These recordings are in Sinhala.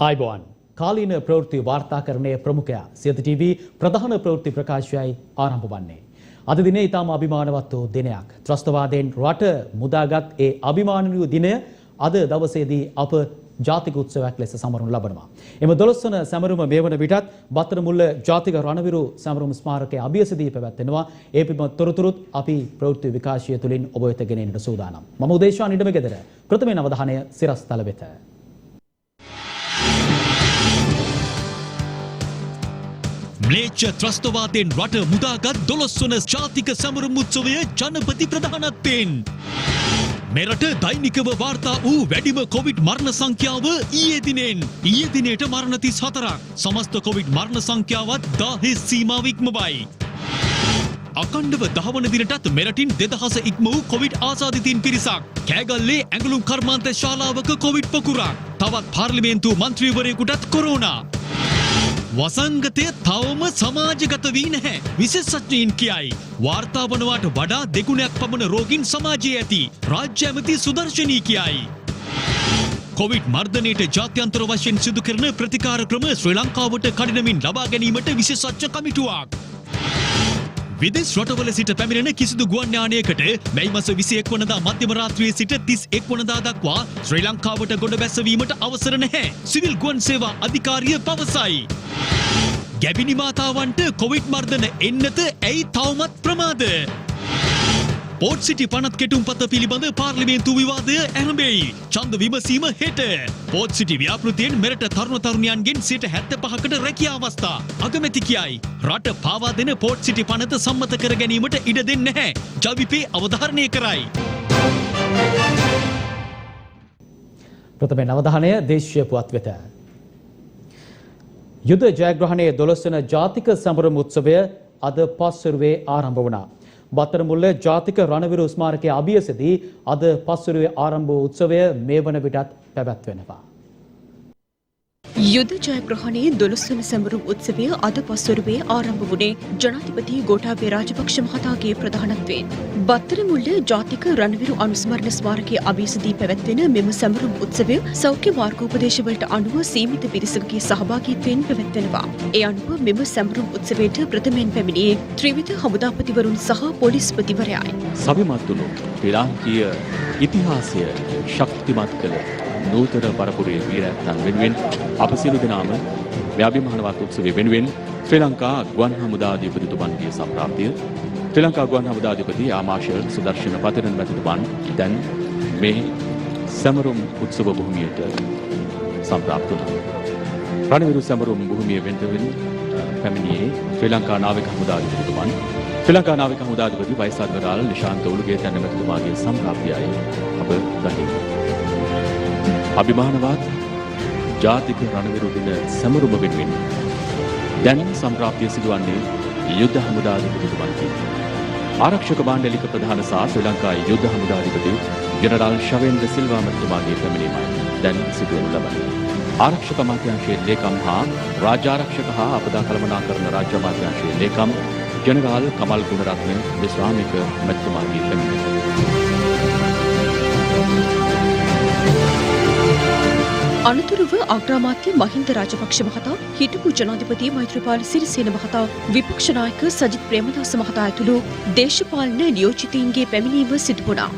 आयुबोवन कालीन प्रवृत्ति वार्ताकरणे प्रमुखया सियත टीवी प्रधान प्रवृत्ति प्रकाशයයි ආරම්භ වන්නේ. අද දිනේ ඊටම අභිමානවත් වූ දිනයක්. ත්‍රස්තවාදයෙන් රට මුදාගත් ඒ අභිමානනීය දිනය අද දවසේදී අප ජාතික උත්සවයක් ලෙස සමරනු ලබනවා. එම 12 වන සැමරුම මේ වන විටත් බත්තරමුල්ල ජාතික රණවිරු සැමරුම් ස්මාරකයේ අභියසදී පැවැත්වෙනවා. ඒ පිළිබඳ තොරතුරුත් අපි ප්‍රවෘත්ති විකාශය තුළින් ඔබ වෙත ගෙනෙන්නට සූදානම්. මම උදේශාන් ඉඩමගෙදර ප්‍රථමයෙන් අවධානය සිරස්තල වෙත. ම්ලේච්ඡ ත්‍රස්තවාදයෙන් රට මුදාගත් 12 වන ජාතික සැමරුම් උත්සවය ජනපති ප්‍රධානත්වයෙන් මෙරට දෛනිකව වාර්තා වූ වැඩිම කොවිඩ් මරණ සංඛ්‍යාව ඊයේ දිනේට මරණ 34ක් සමස්ත කොවිඩ් මරණ සංඛ්‍යාවත් 1000 සීමාව ඉක්මවයි. අකණ්ඩව 10 වන දිනටත් මෙරටින් 2000 ඉක්ම වූ කොවිඩ් ආසාදිතයින් පිරිසක්. කෑගල්ලේ ඇඟලුම් කර්මාන්ත ශාලාවක කොවිඩ් පොකුරක්. තවත් පාර්ලිමේන්තු මන්ත්‍රීවරයෙකුටත් කොරෝනා. වසංගතය තවම සමාජගත වී නැහැ. විශේෂඥයින් කියයි. වාර්තා වනවාට වඩා දෙගුණයක් පමණ රෝගීන් සමාජයේ ඇති. රාජ්‍ය ඇමති සුදර්ශනී කියයි. කොවිඩ් මර්ධනයට ජාත්‍යන්තර වශයෙන් සිදු කරන ප්‍රතිකාර ක්‍රම ශ්‍රී ලංකාවට කඩිනමින් ලබා ගැනීමට විශේෂඥ කමිටුවක්. විදේශ රටවල සිට පැමිණෙන කිසිදු ගුවන් යානයකට මැයි මාස 21 වනදා මධ්‍යම රාත්‍රියේ සිට 31 වනදා දක්වා ශ්‍රී ලංකාවට ගොඩ බැසවීමට අවසර නැහැ. සිවිල් ගුවන් සේවා අධිකාරිය පවසයි. ගැබිනි මාතාවන්ට කොවිඩ් මර්ධන එන්නත ඇයි තවමත් ප්‍රමාද? පෝට් සිටි පනත් කෙටුම්පත පිළිබඳ පාර්ලිමේන්තු විවාදය ඇරඹෙයි. ඡන්ද විමසීම හෙට. පෝට් සිටි ව්‍යාපෘතියෙන් මෙරට තරුණ තරුණියන්ගෙන් 75%කට රැකියා අවස්ථා. අගමැති කියයි. රට පාවා දෙන පෝට් සිටි පනත සම්මත කර ගැනීමට ඉඩ දෙන්නේ නැහැ. ජවිපේ අවධාරණය කරයි. ප්‍රථම අවධානය දේශීය පුවත් වෙත. යුද ජයග්‍රහණයේ 12 වන ජාතික සැමරුම් උත්සවය අද පස්වරුවේ ආරම්භ වුණා. බත්තරමුල්ල ජාතික රණවිරු ස්මාරකයේ අභියසදී අද පස්වරුවේ ආරම්භ වූ උත්සවය මේ වන විටත් පැවැත්වෙනවා. යුද ජයග්‍රහණයේ 12 වන සැමරුම් උත්සවය අද පස්වරුවේ ආරම්භ වුණේ ජනාධිපති ගෝඨාභය රාජපක්ෂ මහතාගේ ප්‍රධානත්වයෙන්. බත්තරමුල්ල ජාතික රණවිරු අනුස්මරණ ස්මාරකයේ අභියසදී පැවැත්වෙන මෙම සැමරුම් උත්සවය සෞඛ්‍ය මාර්ගෝපදේශවලට අනුව සීමිත පිරිසකගේ සහභාගීත්වයෙන් පැවැත්වෙනවා. ඒ අනුව මෙම සැමරුම් උත්සවයට ප්‍රථමයෙන් පැමිණියේ ත්‍රිවිධ හමුදාපතිවරුන් සහ පොලිස්පතිවරයායි. සවිමත් වුණු ශ්‍රී ලාංකීය ඉතිහාසය ශක්තිමත් කළ නූතන පරපුරේ වීරයන් වෙනුවෙන් අප සියලු දෙනාම මේ අභිමානවත් උත්සවය වෙනුවෙන් ශ්‍රී ලංකා ගුවන් හමුදා අධිපතිතුමන්ගේ සම්ප්‍රාප්තිය ශ්‍රී ලංකා ගුවන් හමුදා අධිපති ආමාශය සුදර්ශන පතරණ මැතිතුමන් දැන් මේ සැමරුම් උත්සව භූමියට සම්ප්‍රාප්ත වුණා. රණවිරු සැමරුම් භූමිය වෙනුවෙන් පැමිණියේ ශ්‍රී ලංකා නාවික හමුදා අධිපතිතුමන් ශ්‍රී ලංකා නාවික හමුදා අධිපති වයිස් අද්මිරාල් නිශාන්ත උළුගේතන මැතිතුමාගේ සම්ප්‍රාප්තියයි අප දකින්නේ. අභිමානවත් ජාතික රණවිරු දින සැමරුම වෙනුවෙන් දැන් සම්ප්‍රාප්තිය සිදුවන්නේ යුද්ධ හමුදා අධිපතිතුමන්ගේ ආරක්ෂක මණ්ඩලික ප්‍රධාන සහ ශ්‍රී ලංකා යුද්ධ හමුදා අධිපති ජෙනරාල් ශවේන්ද්‍ර සිල්වා මැතිතුමාගේ පැමිණීමයි දැන් සිදුවනු ලබන්නේ. ආරක්ෂක අමාත්‍යාංශයේ ලේකම් හා රාජ්‍ය ආරක්ෂක හා අපදා කළමනාකරණ රාජ්‍ය අමාත්‍යාංශයේ ලේකම් ජෙනරාල් කමල් ගුණරත්න විශ්‍රාමික මැතිතුමාගේ පැමිණීම. අනතුරුව අග්‍රාමාත්‍ය මහින්ද රාජපක්ෂ මහතා, හිටපු ජනාධිපති මෛත්‍රීපාල සිරිසේන මහතා, විපක්ෂ නායක සජිත් ප්‍රේමදාස මහතා ඇතුළු දේශපාලන නියෝජිතයින්ගේ පැමිණීම සිදු වුණා.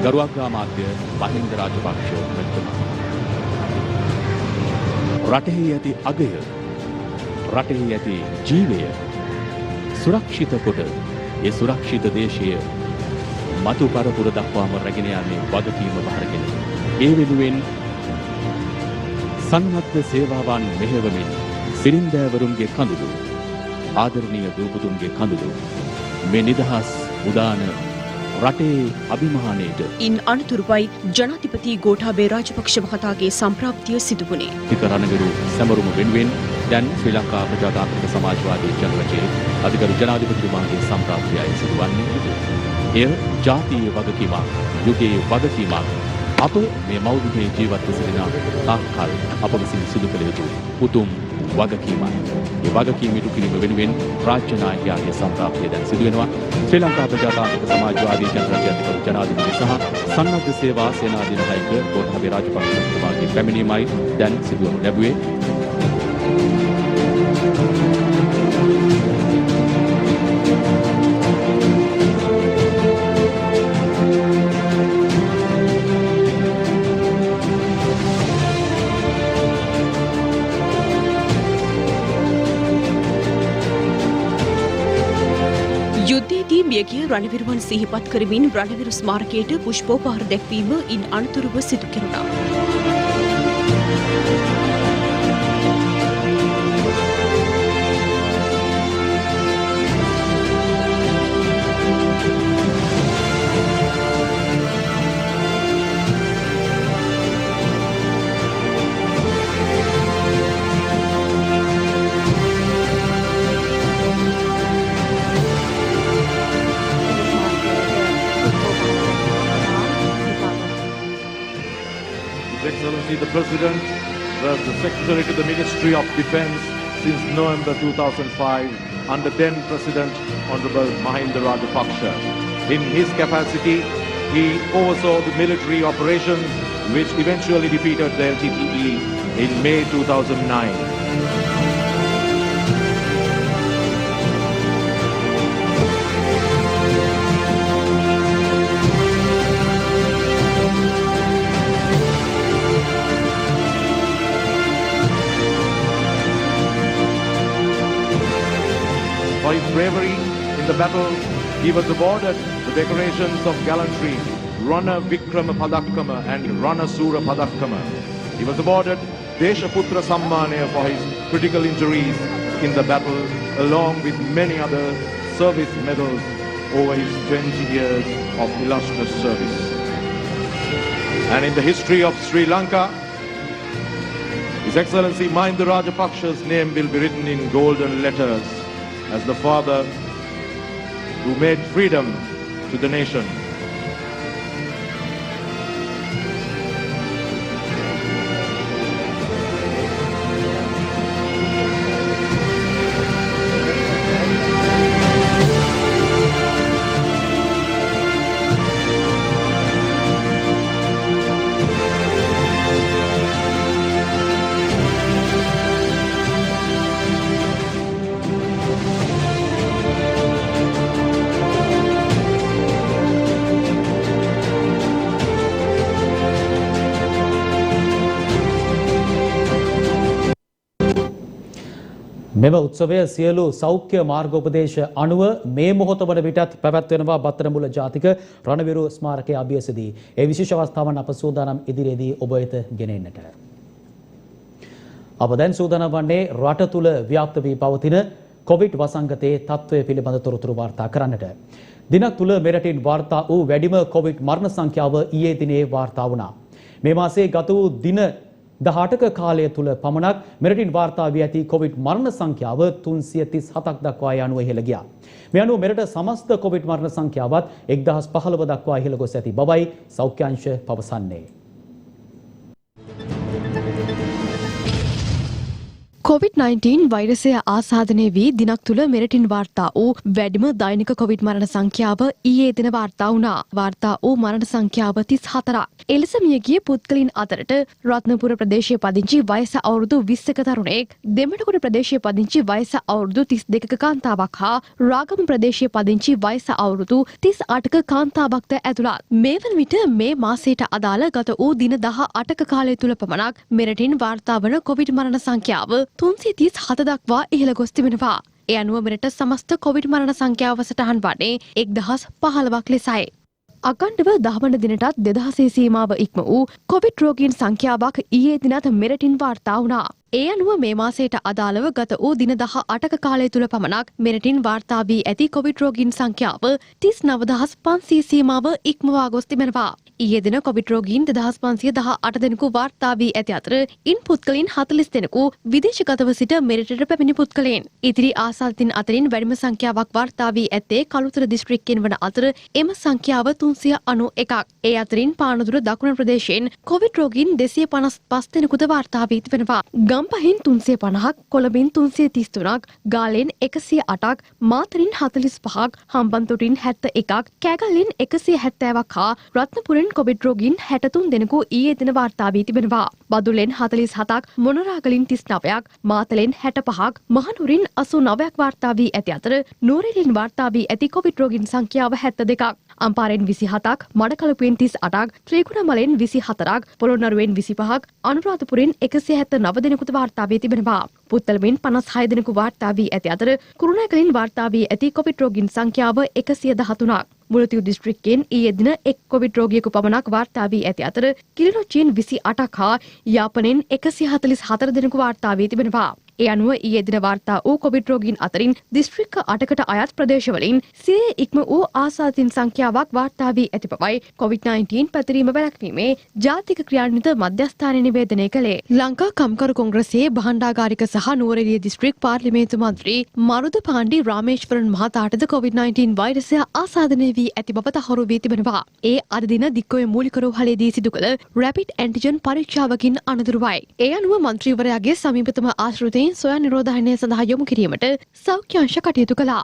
ගරුඅග්‍රාමාත්‍ය මහින්ද රාජපක්ෂ මැතිතුමා රටෙහි ඇති අගය රටෙහි ඇති ජීවය සුරක්ෂිත කොට ඒ සුරක්ෂිත දේශය මතු පරපුර දක්වාම රැගෙන යන්නේ වගකීම බහරගෙන ඒ වෙනුවෙන් සන්නද්ධ සේවාවන් මෙහෙවමින් සිරින්දෑවරුන්ගේ කඳුළු ආදරණීය දූපුතුන්ගේ කඳුළු මේ නිදහස් උදාන රටේ අභිමානයට ඉන් අනතුරුවයි ජනාධිපති ගෝඨාභය රාජපක්ෂ මහතාගේ සම්ප්‍රාප්තිය සිදු වුණේ. ටික රණවිරු සැමරුම වෙනුවෙන් දැන් ශ්‍රී ලංකා ප්‍රජාතාන්ත්‍රික සමාජවාදී ජනරජයේ අධිකරු ජනාධිපතිතුමාගේ සම්ප්‍රාප්තියයි සිදුවන්නේ. එය ජාතීය වගකීමක්, යුගයේ වගකීමක්. අප මේ මෞර්තියේ ජීවත්ව සිටින තාක්කල් අප විසින් සිදු කළ යුතු උතුම් වගකීමයි. මේ වගකීම ඉටු කිරීම වෙනුවෙන් රාජ්‍ය නායකයාගේ සම්ප්‍රාප්තිය දැන් සිදු වෙනවා. ශ්‍රී ලංකා ප්‍රජාතාන්ත්‍රික සමාජවාදී ජනරජයේ අධිකරු ජනාධිපති සහ සන්නද්ධ සේවා සේනාධිනායක ගෝඨාභය රාජපක්ෂතුමාගේ පැමිණීමයි දැන් සිදුවනු ලැබුවේ. යුද්ධයේදී මියගිය රණවිරුවන් සිහිපත් කරමින් රණවිරු ස්මාරකයට පුෂ්පෝපහාර දැක්වීම ඉන් අනතුරුව සිදු කෙරුණා. His Excellency the President was the Secretary to the Ministry of Defence since November 2005 under then President Honorable Mahinda Rajapaksa. In his capacity, he oversaw the military operations which eventually defeated the LTTE in May 2009. For his bravery in the battle, he was awarded the decorations of gallantry, Rana Vikrama Padakkama and Rana Sura Padakkama. He was awarded Deshaputra Sammanaya for his critical injuries in the battle, along with many other service medals over his 20 years of illustrious service. And in the history of Sri Lanka, His Excellency Mahinda Rajapaksha's name will be written in golden letters as the father who made freedom to the nation. මෙම උත්සවය සියලු සෞඛ්‍ය මාර්ගෝපදේශ අනුව මේ මොහොත වන විටත් පැවැත්වෙනවා බත්තරමුල්ල ජාතික රණවිරු ස්මාරකයේ අභියසදී. ඒ විශේෂ අවස්ථාවන් අප සූදානම් ඉදිරියේදී ඔබ වෙත ගෙන එන්නට. අප දැන් සූදානම් වන්නේ රට තුල ව්‍යාප්ත වී පවතින කොවිඩ් වසංගතයේ තත්ත්වය පිළිබඳ තොරතුරු වාර්තා කරන්නට. දිනක් තුල මෙරටින් වාර්තා වූ වැඩිම කොවිඩ් මරණ සංඛ්‍යාව ඊයේ දිනේ වාර්තා වුණා. මේ මාසයේ ගත වූ දින 18ක කාලය තුල පමණක් මෙරටින් වාර්තා වී ඇති කොවිඩ් මරණ සංඛ්‍යාව 337ක් දක්වා යනුව ඉහළ ගියා. මේ අනුව මෙරට සමස්ත කොවිඩ් මරණ සංඛ්‍යාවත් 1015 දක්වා ඉහළ ගොස් ඇති බවයි සෞඛ්‍ය අංශ පවසන්නේ. COVID-19 වෛරසය ආසාදනය වී දිනක් තුළ මෙරටින් වාර්තා වූ වැඩිම දෛනික කොවිඩ් මරණ සංඛ්‍යාව ඊයේ දින වාර්තා වුණා. වාර්තා වූ මරණ සංඛ්‍යාව 34ක්. එලෙස මියගිය පුද්ගලයන් අතරට රත්නපුර ප්‍රදේශයේ පදිංචි වයස අවුරුදු 20ක තරුණයෙක්, දෙමළකොඩ ප්‍රදේශයේ පදිංචි වයස අවුරුදු 32ක කාන්තාවක් හා රාගම ප්‍රදේශයේ පදිංචි වයස අවුරුදු 38ක කාන්තාවක්ද ඇතුළත්. මේ වන විට මේ මාසයට අදාළ ගත වූ දින 18ක කාලය තුළ පමණක් මෙරටින් වාර්තා වන කොවිඩ් මරණ සංඛ්‍යාව 337 දක්වා ඉහළ ගොස් තිබෙනවා. ඒ අනුව මෙරට සමස්ත කොවිඩ් මරණ සංඛ්‍යාව සටහන් වන්නේ 1015ක් ලෙසයි. අගණ්ඩව 10 වන දිනටත් 2000 සීමාව ඉක්ම වූ කොවිඩ් රෝගීන් සංඛ්‍යාවක් ඊයේ දිනත් මෙරටින් වාර්තා වුණා. ඒ අනුව මේ මාසයට අදාළව ගත වූ දින 18ක කාලය තුළ පමණක් මෙරටින් වාර්තා වී ඇති කොවිඩ් රෝගීන් සංඛ්‍යාව 39500 සීමාව ඉක්මවා ගොස් තිබෙනවා. ඊයේ දින කොවිඩ් රෝගීන් 2518 දෙනෙකු වාර්තා වී ඇති අතර ඉන් පුද්ගලයන් 40 දෙනෙකු විදේශගතව සිට මෙරටට පැමිණි පුද්ගලයන්. ඉතිරි ආසාදිතයින් අතරින් වැඩිම සංඛ්‍යාවක් වාර්තා වී ඇත්තේ කළුතර දිස්ත්‍රික්කයෙන් වන අතර එම සංඛ්‍යාව 391ක්. ඒ අතරින් පානදුර දකුණු ප්‍රදේශයෙන් කොවිඩ් රෝගීන් 255 දෙනෙකුද වාර්තා වී තිබෙනවා. ගම්පහින් 350ක්, කොළඹින් 333ක්, ගාලෙන් 108ක්, මාතරින් 45ක්, හම්බන්තොටින් 71ක්, කෑගල්ලෙන් 170ක් හා රත්නපුරෙන් කොවිඩ් රෝගීන් 63 දෙනෙකු ඊයේ දින වාර්තා වී තිබෙනවා. බදුල්ලෙන් 47ක්, මොනරාගලින් 39ක්, මාතලෙන් 65ක්, මහනුවරින් 89ක් වාර්තා වී ඇති අතර නුවරඑළියෙන් වාර්තා වී ඇති කොවිඩ් රෝගීන් සංඛ්‍යාව 72ක්. අම්පාරෙන් 27ක්, මඩකලපුවෙන් 38ක්, ත්‍රිකුණාමලෙන් 24ක්, පොළොන්නරුවෙන් 25ක්, අනුරාධපුරෙන් 179 දෙනෙකුට වාර්තා වී තිබෙනවා. පුත්තලමින් 56 දෙනෙකු වාර්තා වී ඇති අතර කුරුණෑගලින් වාර්තා වී ඇති කොවිඩ් රෝගීන් සංඛ්‍යාව 113ක්. මුලතිව් දිස්ත්‍රික්කයෙන් ඊයේ දින එක් කොවිඩ් රෝගියෙකු පමණක් වාර්තා වී ඇති අතර කිලිනොච්චියෙන් 28ක් හා යාපනයෙන් 144 දෙනෙකු වාර්තා වී තිබෙනවා. ඒ අනුව ඊයේ දින වාර්තා වූ කොවිඩ් රෝගීන් අතරින් දිස්ත්‍රික්ක 8කට අයත් ප්‍රදේශවලින් සියයේ ඉක්ම වූ ආසාදිතයින් සංඛ්‍යාවක් වාර්තා වී ඇති බවයි COVID-19 පැතිරීම වැළැක්වීමේ ජාතික ක්‍රියාන්විත මධ්‍යස්ථානය නිවේදනය කළේ. ලංකා කම්කරු කොංග්‍රසයේ භාණ්ඩාගාරික සහ නුවරඑළිය දිස්ත්‍රික් පාර්ලිමේන්තු මන්ත්‍රී මරුද පාණ්ඩි රාමේශ්වරන් මහතාටද COVID-19 වෛරසය ආසාදනය වී ඇති බව තහවුරු වී තිබෙනවා. ඒ අද දින දික්කොය මූලික රෝහලේදී සිදු කළ රැපිඩ් ඇන්ටිජන් පරීක්ෂාවකින් අනතුරුවයි. ඒ අනුව මන්ත්‍රීවරයාගේ සමීපතම ආශ්‍රිතයින් සොයා නිරෝධායනය සඳහා යොමු කිරීමට සෞඛ්‍ය අංශ කටයුතු කළා.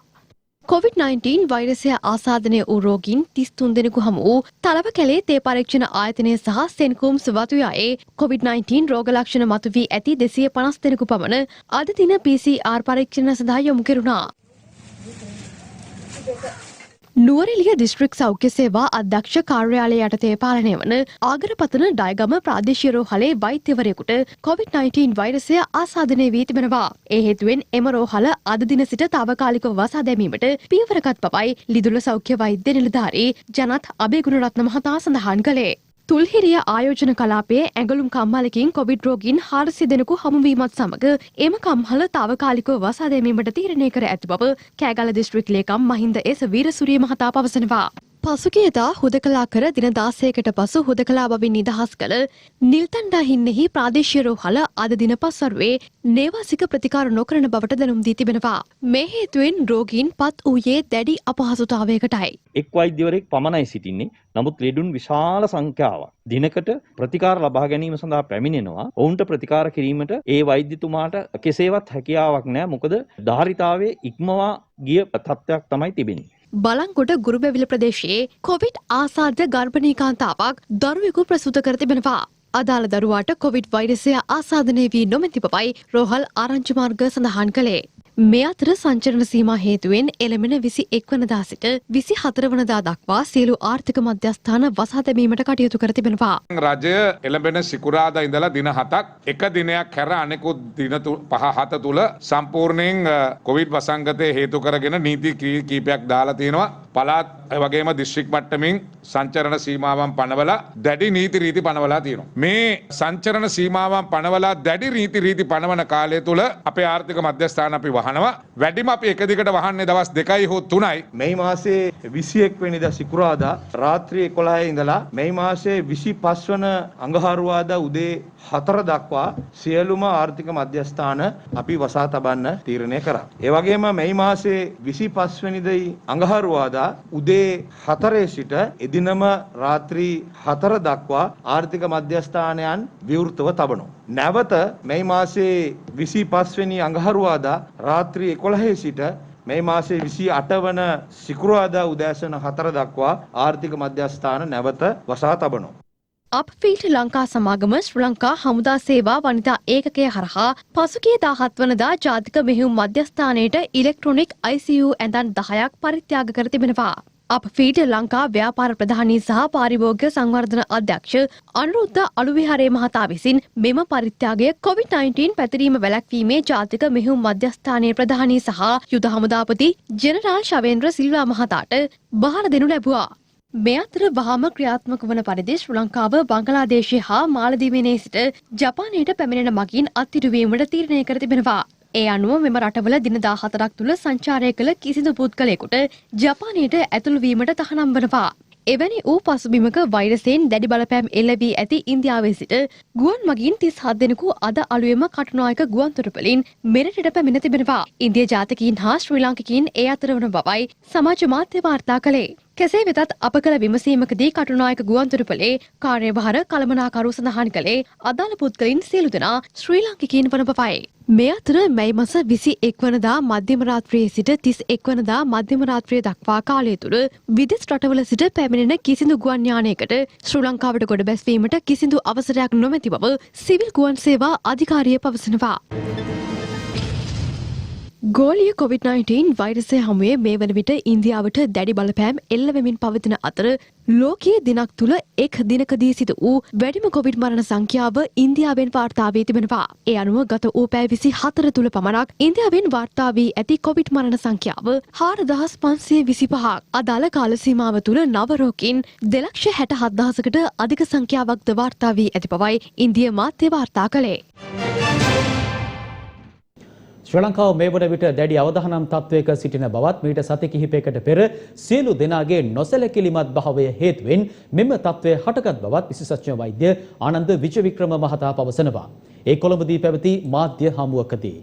COVID-19 වෛරසය ආසාදනය වූ රෝගීන් 33 දෙනෙකු හමු වූ තලවකැලේ තේ පරීක්ෂණ ආයතනය සහ සෙන්කුම්ස් වතුයායේ COVID-19 රෝග ලක්ෂණ මතුවී ඇති 250 දෙනෙකු පමණ අද දින PCR පරීක්ෂණ සඳහා යොමු කෙරුණා. නුවරඑළිය දිස්ත්‍රික් සෞඛ්‍ය සේවා අධ්‍යක්ෂ කාර්යාලය යටතේ පාලනය වන ආගරපතන ඩයගම ප්‍රාදේශීය රෝහලේ වෛද්‍යවරයෙකුට COVID-19 වෛරසය ආසාදනය වී තිබෙනවා. ඒ හේතුවෙන් එම රෝහල අද දින සිට తాවකාලිකව වසා දැමීමට පියවරගත් බවයි ලිදුල සෞඛ්‍ය වෛද්‍ය නිලධාරී ජනත් අබේගුණරත්න මහතා සඳහන් කළේ. තුල්හිරිය ආයෝජන කලාපයේ ඇඟලුම් කම්හලකින් කොවිඩ් රෝගීන් 400 දෙනෙකු හමුවීමත් සමග එම කම්හල තාවකාලිකව වසා දැමීමට තීරණය කර ඇති බව කෑගල්ල දිස්ත්‍රික් ලේකම් මහින්ද එස් වීරසූරිය මහතා පවසනවා. පසුගියදා හුදකලා කර දින 16කට පසු හුදකලා බවින් නිදහස් කළ නිල්තණ්ඩා හින්නේහි ප්‍රාදේශීය රෝහල අද දින පස්වරුවේ නේවාසික ප්‍රතිකාර නොකරන බවට දැනුම් දී තිබෙනවා. මේ හේතුවෙන් රෝගීන් පත් වූයේ දැඩි අපහසුතාවයකටයි. එක් වෛද්‍යවරයෙක් පමණයි සිටින්නේ. නමුත් ලෙඩුන් විශාල සංඛ්‍යාවක් දිනකට ප්‍රතිකාර ලබා ගැනීම සඳහා පැමිණෙනවා. ඔවුන්ට ප්‍රතිකාර කිරීමට ඒ වෛද්‍යතුමාට කෙසේවත් හැකියාවක් නැහැ. මොකද ධාරිතාවයේ ඉක්මවා ගිය තත්ත්වයක් තමයි තිබෙන්නේ. බලංගොඩ ගුරුබැවිල ප්‍රදේශයේ කොවිඩ් ආසාදිත ගර්භණී කාන්තාවක් දරුවෙකු ප්‍රසූත කර තිබෙනවා. අදාළ දරුවාට කොවිඩ් වෛරසය ආසාදනය වී නොමැති බවයි රෝහල් ආරංචි මාර්ග සඳහන් කළේ. මේ අතර සංචරණ සීමා හේතුවෙන් එළමෙන 21 වනදා සිට 24 වනදා දක්වා සියලු ආර්ථික මධ්‍යස්ථාන වසා දැමීමට කටයුතු කර තිබෙනවා. රජය එළඹෙන සිකුරාදා ඉඳලා දින 7ක් එක දිනයක් හැර අනෙකුත් දින 5-7 තුල සම්පූර්ණයෙන් කොවිඩ් වසංගතය හේතු කරගෙන නීති කීපයක් දාලා තියෙනවා. පළාත් වගේම දිස්ත්‍රික් මට්ටමින් සංචරණ සීමාවන් පනවලා දැඩි නීති රීති පනවලා තියෙනවා. මේ සංචරණ සීමාවන් පනවලා දැඩි නීති රීති පනවන කාලය තුල අපේ ආර්ථික මධ්‍යස්ථාන අපි වහනවා. වැඩිම අපි එක දිගට වහන්නේ දවස් 2යි හෝ 3යි. මේ මාසේ 21 වෙනිදා සිකුරාදා රාත්‍රී 11 ඉඳලා මේ මාසේ 25 වන අඟහරුවාදා උදේ 4 දක්වා සියලුම ආර්ථික මධ්‍යස්ථාන අපි වසා තබන්න තීරණය කරා. ඒ වගේම මේ මාසේ 25 වෙනිදායි අඟහරුවාදා උදේ 4 සිට එදිනම රාත්‍රී 4 දක්වා ආර්ථික මධ්‍යස්ථානයන් විවෘතව තබනවා. නැවත මේ මාසේ 25 වෙනි අඟහරුවාදා රාත්‍රී 11 සිට මේ මාසේ 28 වන සිකුරාදා උදෑසන 4 දක්වා ආර්ථික මධ්‍යස්ථාන නැවත වසා තබනවා. අප්ෆීල්ඩ් ලංකා සමාගම ශ්‍රී ලංකා හමුදා සේවා වනිතා ඒකකය හරහා පසුගිය 17 වනදා ජාතික මෙහෙයුම් මධ්‍යස්ථානයට ඉලෙක්ට්‍රොනික ICU ඇඳන් 10ක් පරිත්‍යාග කර තිබෙනවා. අප්ෆීල්ඩ් ලංකා ව්‍යාපාර ප්‍රධානී සහ පාරිභෝගික සංවර්ධන අධ්‍යක්ෂ අනුරුද්ධ අලුවිහාරේ මහතා විසින් මෙම පරිත්‍යාගය COVID-19 පැතිරීම වැළැක්වීමේ ජාතික මෙහෙයුම් මධ්‍යස්ථානයේ ප්‍රධානී සහ යුද හමුදාපති ජෙනරාල් ශවේන්ද්‍ර සිල්වා මහතාට බහර දෙනු ලැබුවා. මේ අතර වහාම ක්‍රියාත්මක වන පරිදි ශ්‍රී ලංකාව බංගලාදේශය හා මාලදීවයිනේ සිට ජපානයට පැමිණෙන මගින් අත්හිටුවීමට තීරණය කර තිබෙනවා. ඒ අනුව මෙම රටවල දින 14ක් තුළ සංචාරය කළ කිසිදු පුද්ගලයෙකුට ජපානයට ඇතුළු වීමට තහනම් වනවා. එවැනි වූ පසුබිමක වෛරසයෙන් දැඩි බලපෑම් එල්ල වී ඇති ඉන්දියාවේ සිට ගුවන් මගින් 37 දෙනෙකු අද අලුයම කටුනායක ගුවන් තොටුපළින් මෙරටට පැමිණ තිබෙනවා. ඉන්දිය ජාතිකයින් හා ශ්‍රී ලාංකිකයින් ඒ අතර වන බවයි සමාජ මාධ්‍ය වාර්තා කළේ. කෙසේ වෙතත් අප කළ විමසීමකදී කටුනායක ගුවන් තොටුපළේ කාර්යභාර කළමනාකරු සඳහන් කළේ අදාළ පුද්ගලයින් සියලු දෙනා ශ්‍රී ලාංකිකයින් වන බවයි. මේ අතර මැයි මාස 21 වනදා මධ්‍යම රාත්‍රියේ සිට 31 වනදා මධ්‍යම රාත්‍රිය දක්වා කාලය තුළ විදේශ රටවල සිට පැමිණෙන කිසිදු ගුවන් යානයකට ශ්‍රී ලංකාවට ගොඩ බැස්වීමට කිසිදු අවසරයක් නොමැති බව සිවිල් ගුවන් සේවා අධිකාරිය පවසනවා. ගෝලීය COVID-19 වෛරසය හමුවේ මේ වන විට ඉන්දියාවට දැඩි බලපෑම් එල්ල වෙමින් පවතින අතර ලෝකයේ දිනක් තුළ එක් දිනකදී සිදු වූ වැඩිම කොවිඩ් මරණ සංඛ්‍යාව ඉන්දියාවෙන් වාර්තා වී තිබෙනවා. ඒ අනුව ගත වූ පැය 24 තුළ පමණක් ඉන්දියාවෙන් වාර්තා වී ඇති කොවිඩ් මරණ සංඛ්‍යාව 4525ක්. අදාළ කාල සීමාව තුළ නව රෝගීන් 2,67,000කට අධික සංඛ්‍යාවක්ද වාර්තා වී ඇති බවයි ඉන්දිය මාධ්‍ය වාර්තා කළේ. ශ්‍රී ලංකාව මේ වන විට දැඩි අවදානම් තත්වයක සිටින බවත් මීට සති කිහිපයකට පෙර සියලු දෙනාගේ නොසැලකිලිමත් භාවය හේතුවෙන් මෙම තත්වය හටගත් බවත් විශේෂඥ වෛද්‍ය ආනන්ද විජයවික්‍රම මහතා පවසනවා. ඒ කොළඹදී පැවති මාධ්‍ය හමුවකදී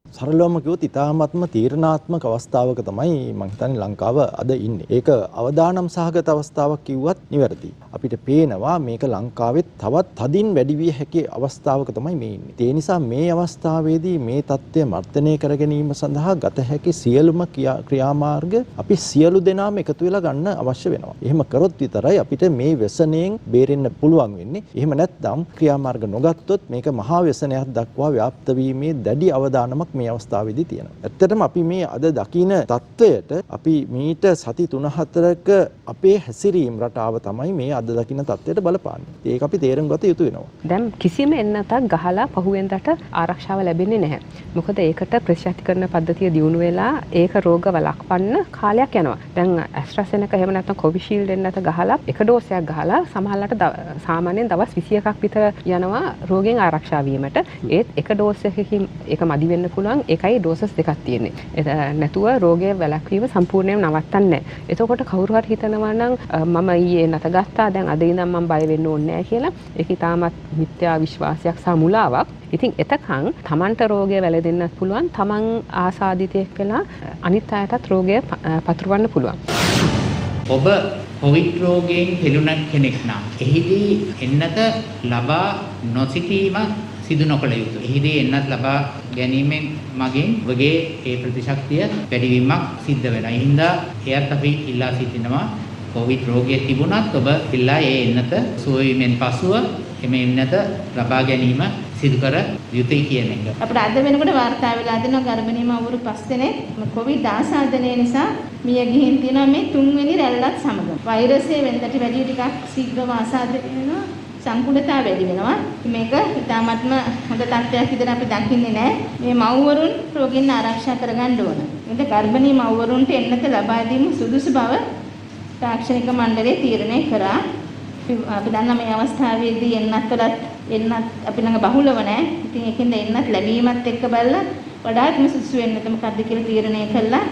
සරලවම කිව්වොත් ඉතාමත්ම තීරණාත්මක අවස්ථාවක තමයි මම හිතන්නේ ලංකාව අද ඉන්නේ. ඒක අවදානම් සහගත අවස්ථාවක් කිව්වත් නිවැරදියි. අපිට පේනවා මේක ලංකාවෙත් තවත් තදින් වැඩි විය හැකි අවස්ථාවක තමයි මේ ඉන්නේ. ඒ නිසා මේ අවස්ථාවේදී මේ தත්ත්වය මර්ධනය කර ගැනීම සඳහා ගත හැකි සියලුම ක්‍රියාමාර්ග අපි සියලු දෙනාම එකතු වෙලා ගන්න අවශ්‍ය වෙනවා. එහෙම කරොත් විතරයි අපිට මේ व्यसනයෙන් බේරෙන්න පුළුවන් වෙන්නේ. එහෙම නැත්නම් ක්‍රියාමාර්ග නොගත්තොත් මේක මහා व्यसනයක් දක්වා ව්‍යාප්ත වීමේ දැඩි අවදානමක් මේ අවස්ථාවේදී තියෙනවා. ඇත්තටම අපි මේ අද දකින තත්වයට අපි මීට සති 3-4ක අපේ හැසිරීම රටාව තමයි මේ අද දකින තත්වයට බලපාන්නේ. ඒක අපි තේරුම් ගත යුතු වෙනවා. දැන් කිසිම එන්නතක් ගහලා පහුවෙන්දට ආරක්ෂාව ලැබෙන්නේ නැහැ. මොකද ඒකට ප්‍රතිශක්තිකරණ පද්ධතිය දියුණු වෙලා ඒක රෝග වළක්වන්න කාලයක් යනවා. දැන් ඇස්ට්‍රාසෙනක එහෙම නැත්නම් කොවිෂීල්ඩ් එන්නත ගහලා එක ඩෝසයක් ගහලා සමහරවිට සාමාන්‍යයෙන් දවස් 21ක් විතර යනවා රෝගෙන් ආරක්ෂා වීමට. ඒත් එක ඩෝස් එකකින් ඒක මදි වෙන්න පුළුවන්. ඒකයි ඩෝසස් දෙකක් තියෙන්නේ. නැතුව රෝගය වැළැක්වීම සම්පූර්ණයෙන්ම නවත්තන්නේ නැහැ. එතකොට කවුරු හරි හිතනවා නම් මම ඊයේ නැත ගත්තා දැන් අද ඉඳන් මම බය වෙන්න ඕනේ නැහැ කියලා ඒක ඊටමත් මිත්‍යා විශ්වාසයක් සහ මුලාවක්. ඉතින් එතකන් Tamanට රෝගය වැළඳෙන්නත් පුළුවන්. Taman ආසාදිතයෙක් වෙලා අනිත් අයටත් රෝගය පතුරවන්න පුළුවන්. ඔබ කොවිඩ් රෝගයෙන් හෙළුණ කෙනෙක් නම් එහිදී එන්නත ලබා නොසිටීම සිදු නොකළ යුතුයි. එහිදී එන්නත් ලබා ගැනීමෙන් මගින් ඔබගේ ඒ ප්‍රතිශක්තිය වැඩිවීමක් සිද්ධ වෙනවා. ඒ හින්දා එයත් අපි ඉල්ලා සිටිනවා කොවිඩ් රෝගය තිබුණත් ඔබ ඉල්ලා ඒ එන්නත සුව වීමෙන් පසුව එම එන්නත ලබා ගැනීම සිදු කර යුතුයි කියන එක. අපිට අද වෙනකොට වාර්තා වෙලා දෙනවා ගර්භණී මව්වරු 5 දෙනෙක් කොවිඩ් ආසාදනය නිසා මිය ගිහින් තියෙනවා මේ 3 වෙනි රැල්ලත් සමග. වෛරසය වෙනදට වැඩි ටිකක් ශීඝ්‍රව ආසාදනය වෙනවා. සංකුලතාව වැඩි වෙනවා. මේක ඉතාමත්ම හොඳ තත්ත්වයක් විදිහට අපි දකින්නේ නැහැ. මේ මව්වරුන් රෝගීන් ආරක්ෂා කරගන්න ඕන. මේක ගර්භණී මව්වරුන්ට එන්නත ලබා දීම සුදුසු බව තාක්ෂණික මණ්ඩලය තීරණය කරා. අපි දන්නා මේ අවස්ථාවේදී එන්නත් අපි ළඟ බහුලව නැහැ. ඉතින් ඒකෙන්ද එන්නත් ලැබීමත් එක්ක බලලා වඩාත්ම සුදුසු වෙන්නත මොකද්ද කියලා තීරණය කළා.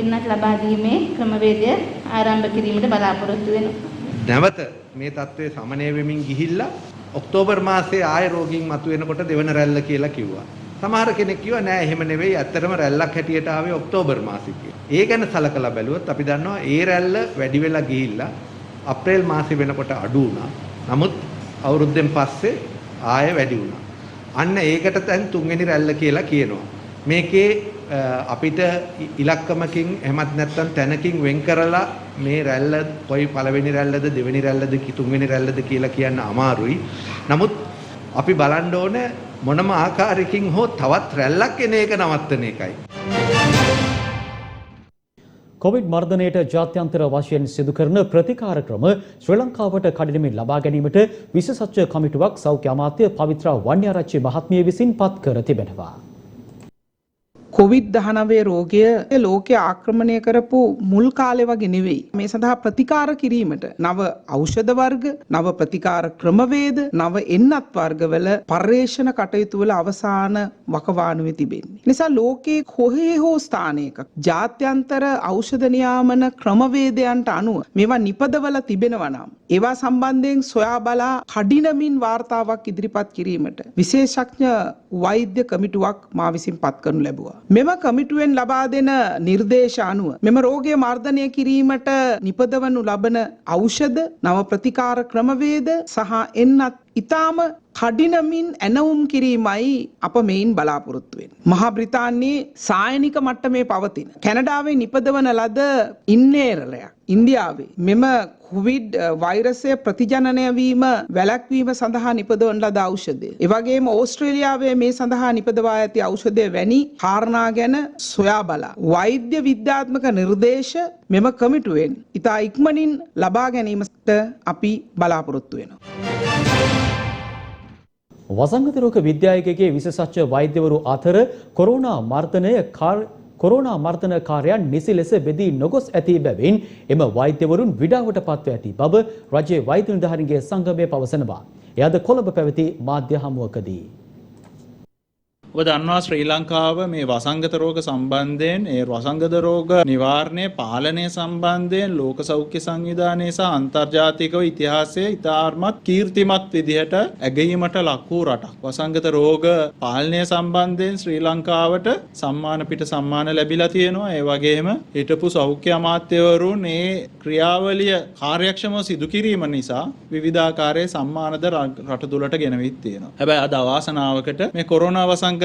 එන්නත් ලබා දීමේ ක්‍රමවේදය ආරම්භ කිරීමට බලාපොරොත්තු වෙනවා. නැවත මේ තත්ත්වය සමනය වෙමින් ගිහිල්ලා ඔක්තෝබර් මාසයේ ආය රෝගීන් මතුවෙනකොට දෙවන රැල්ල කියලා කිව්වා. සමහර කෙනෙක් කිව්වා නෑ එහෙම නෙවෙයි ඇත්තටම රැල්ලක් හැටියට ආවේ ඔක්තෝබර් මාසෙ කියලා. ඒ ගැන සලකලා බැලුවොත් අපි දන්නවා ඒ රැල්ල වැඩි වෙලා ගිහිල්ලා අප්‍රේල් මාසෙ වෙනකොට අඩු වුණා. නමුත් අවුරුද්දෙන් පස්සේ ආය වැඩි වුණා. අන්න ඒකට දැන් තුන්වෙනි රැල්ල කියලා කියනවා. මේකේ අපිට ඉලක්කමකින් එහෙමත් නැත්නම් තැනකින් වෙන් කරලා මේ රැල්ල කොයි පළවෙනි රැල්ලද දෙවෙනි රැල්ලද තුන්වෙනි රැල්ලද කියලා කියන්න අමාරුයි. නමුත් අපි බලන්න ඕනේ මොනම ආකාරයකින් හෝ තවත් රැල්ලක් එන එක නවත්තන එකයි. කොවිඩ් මර්ධනයට ජාත්‍යන්තර වශයෙන් සිදු කරන ප්‍රතිකාර ක්‍රම ශ්‍රී ලංකාවට කඩිනමින් ලබා ගැනීමට විශේෂඥ කමිටුවක් සෞඛ්‍ය අමාත්‍ය පවිත්‍රා වන්‍යාරච්චි මහත්මිය විසින් පත් කර තිබෙනවා. COVID-19 රෝගය ලෝකයේ ආක්‍රමණය කරපු මුල් කාලේ වගේ නෙවෙයි. මේ සඳහා ප්‍රතිකාර කිරීමට නව ඖෂධ වර්ග, නව ප්‍රතිකාර ක්‍රමවේද, නව එන්නත් වර්ගවල පර්යේෂණ කටයුතු වල අවසාන වකවානුවේ තිබෙන්නේ. නිසා ලෝකයේ කොහේ හෝ ස්ථානයක ජාත්‍යන්තර ඖෂධ නියාමන ක්‍රමවේදයන්ට අනුව මේවා නිපදවලා තිබෙනවා නම් ඒවා සම්බන්ධයෙන් සොයා බලා කඩිනමින් වාර්තාවක් ඉදිරිපත් කිරීමට විශේෂඥ වෛද්‍ය කමිටුවක් මා විසින් පත් කරනු ලැබුවා. මෙම කමිටුවෙන් ලබා දෙන නිර්දේශ අනුව මෙම රෝගය මර්ධනය කිරීමට නිපදවනු ලබන ඖෂධ, නව ප්‍රතිකාර ක්‍රමවේද සහ එන්නත් ඊටාම කඩිනමින් ඇනවුම් කිරීමයි අප මෙයින් බලාපොරොත්තු වෙන්නේ. මහා බ්‍රිතාන්‍යයේ සායනික මට්ටමේ පවතින කැනඩාවේ නිපදවන ලද ඉන්නේරලයක් ඉන්දියාවේ මෙම කොවිඩ් වෛරසය ප්‍රතිජනනය වීම වැළැක්වීම සඳහා නිපදවන ලද ඖෂධය. ඒ වගේම ඕස්ට්‍රේලියාවේ මේ සඳහා නිපදවා ඇති ඖෂධය වැනි කාරණා ගැන සොයා බලා වෛද්‍ය විද්‍යාත්මක නිර්දේශ මෙම කමිටුවෙන් ඉතා ඉක්මනින් ලබා ගැනීමට අපි බලාපොරොත්තු වෙනවා. වසංගත රෝග විද්‍යායකගේ විශේෂඥ වෛද්‍යවරු අතර කොරෝනා මර්ධන කාර්යයන් නිසි ලෙස බෙදී නොගොස් ඇති බැවින් එම වෛද්‍යවරුන් විඩාවට පත්ව ඇති බව රජයේ වෛද්‍ය නිලධාරීන්ගේ සංගමය පවසනවා. එයද කොළඹ පැවති මාධ්‍ය හමුවකදී. ඔබ දන්නවා ශ්‍රී ලංකාව මේ වසංගත රෝග සම්බන්ධයෙන් ඒ වසංගත රෝග නිවාරණය පාලනය සම්බන්ධයෙන් ලෝක සෞඛ්‍ය සංවිධානය සහ අන්තර්ජාතිකව ඉතිහාසයේ ඉතාමත් කීර්තිමත් විදිහට ඇගීමට ලක් වූ රටක්. වසංගත රෝග පාලනය සම්බන්ධයෙන් ශ්‍රී ලංකාවට සම්මාන පිට සම්මාන ලැබිලා තියෙනවා. ඒ වගේම හිටපු සෞඛ්‍ය අමාත්‍යවරුන් මේ ක්‍රියාවලිය කාර්යක්ෂමව සිදු කිරීම නිසා විවිධාකාරයේ සම්මානද රට තුළට ගෙනවිත් තියෙනවා. හැබැයි අද අවාසනාවකට මේ කොරෝනා වසංගතය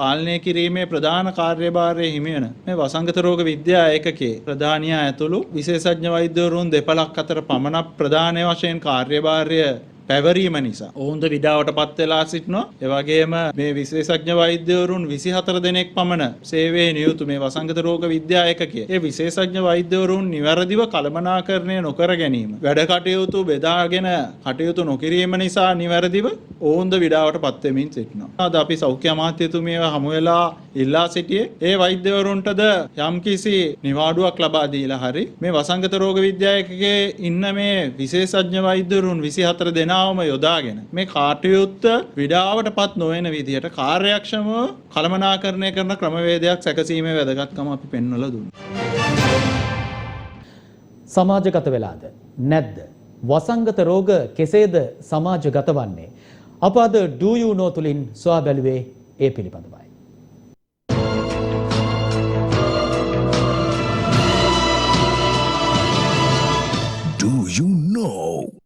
පාලනය කිරීමේ ප්‍රධාන කාර්යභාරය හිමි වෙන මේ වසංගත රෝග විද්‍යා ඒකකයේ ප්‍රධානියා ඇතුළු විශේෂඥ වෛද්‍යවරුන් දෙපළක් අතර පමණක් ප්‍රධාන වශයෙන් කාර්යභාරය පැවරීම නිසා ඔවුන්ද විඩාවට පත් වෙලා සිටිනවා. ඒ වගේම මේ විශේෂඥ වෛද්‍යවරුන් 24 දෙනෙක් පමණ සේවයේ නියුතු මේ වසංගත රෝග විද්‍යා ඒකකයේ ඒ විශේෂඥ වෛද්‍යවරුන් නිවැරදිව කළමනාකරණය නොකර ගැනීම, වැඩ කටයුතු බෙදාගෙන කටයුතු නොකිරීම නිසා නිවැරදිව ඔවුන්ද විඩාවට පත් වෙමින් සිටිනවා. අද අපි සෞඛ්‍ය අමාත්‍යතුමියව හමු වෙලා ඉල්ලා සිටියේ ඒ වෛද්‍යවරුන්ටද යම්කිසි නිවාඩුවක් ලබා දීලා හරි මේ වසංගත රෝග විද්‍යා ඒකකයේ ඉන්න මේ විශේෂඥ වෛද්‍යවරුන් 24 දෙනා යොදාගෙන මේ කාටයුත්ත විඩාවට පත් නොවන විදිහට කාර්යක්ෂමව කළමනාකරණය කරන ක්‍රමවේදයක් සැකසීමේ වැදගත්කම අපි පෙන්වලා දුන්නා. සමාජගත වෙලාද නැද්ද? වසංගත රෝග කෙසේද සමාජගත වන්නේ? අප අද Do You Know තුලින් සොයා බැලුවේ ඒ පිළිබඳවයි. Do You Know?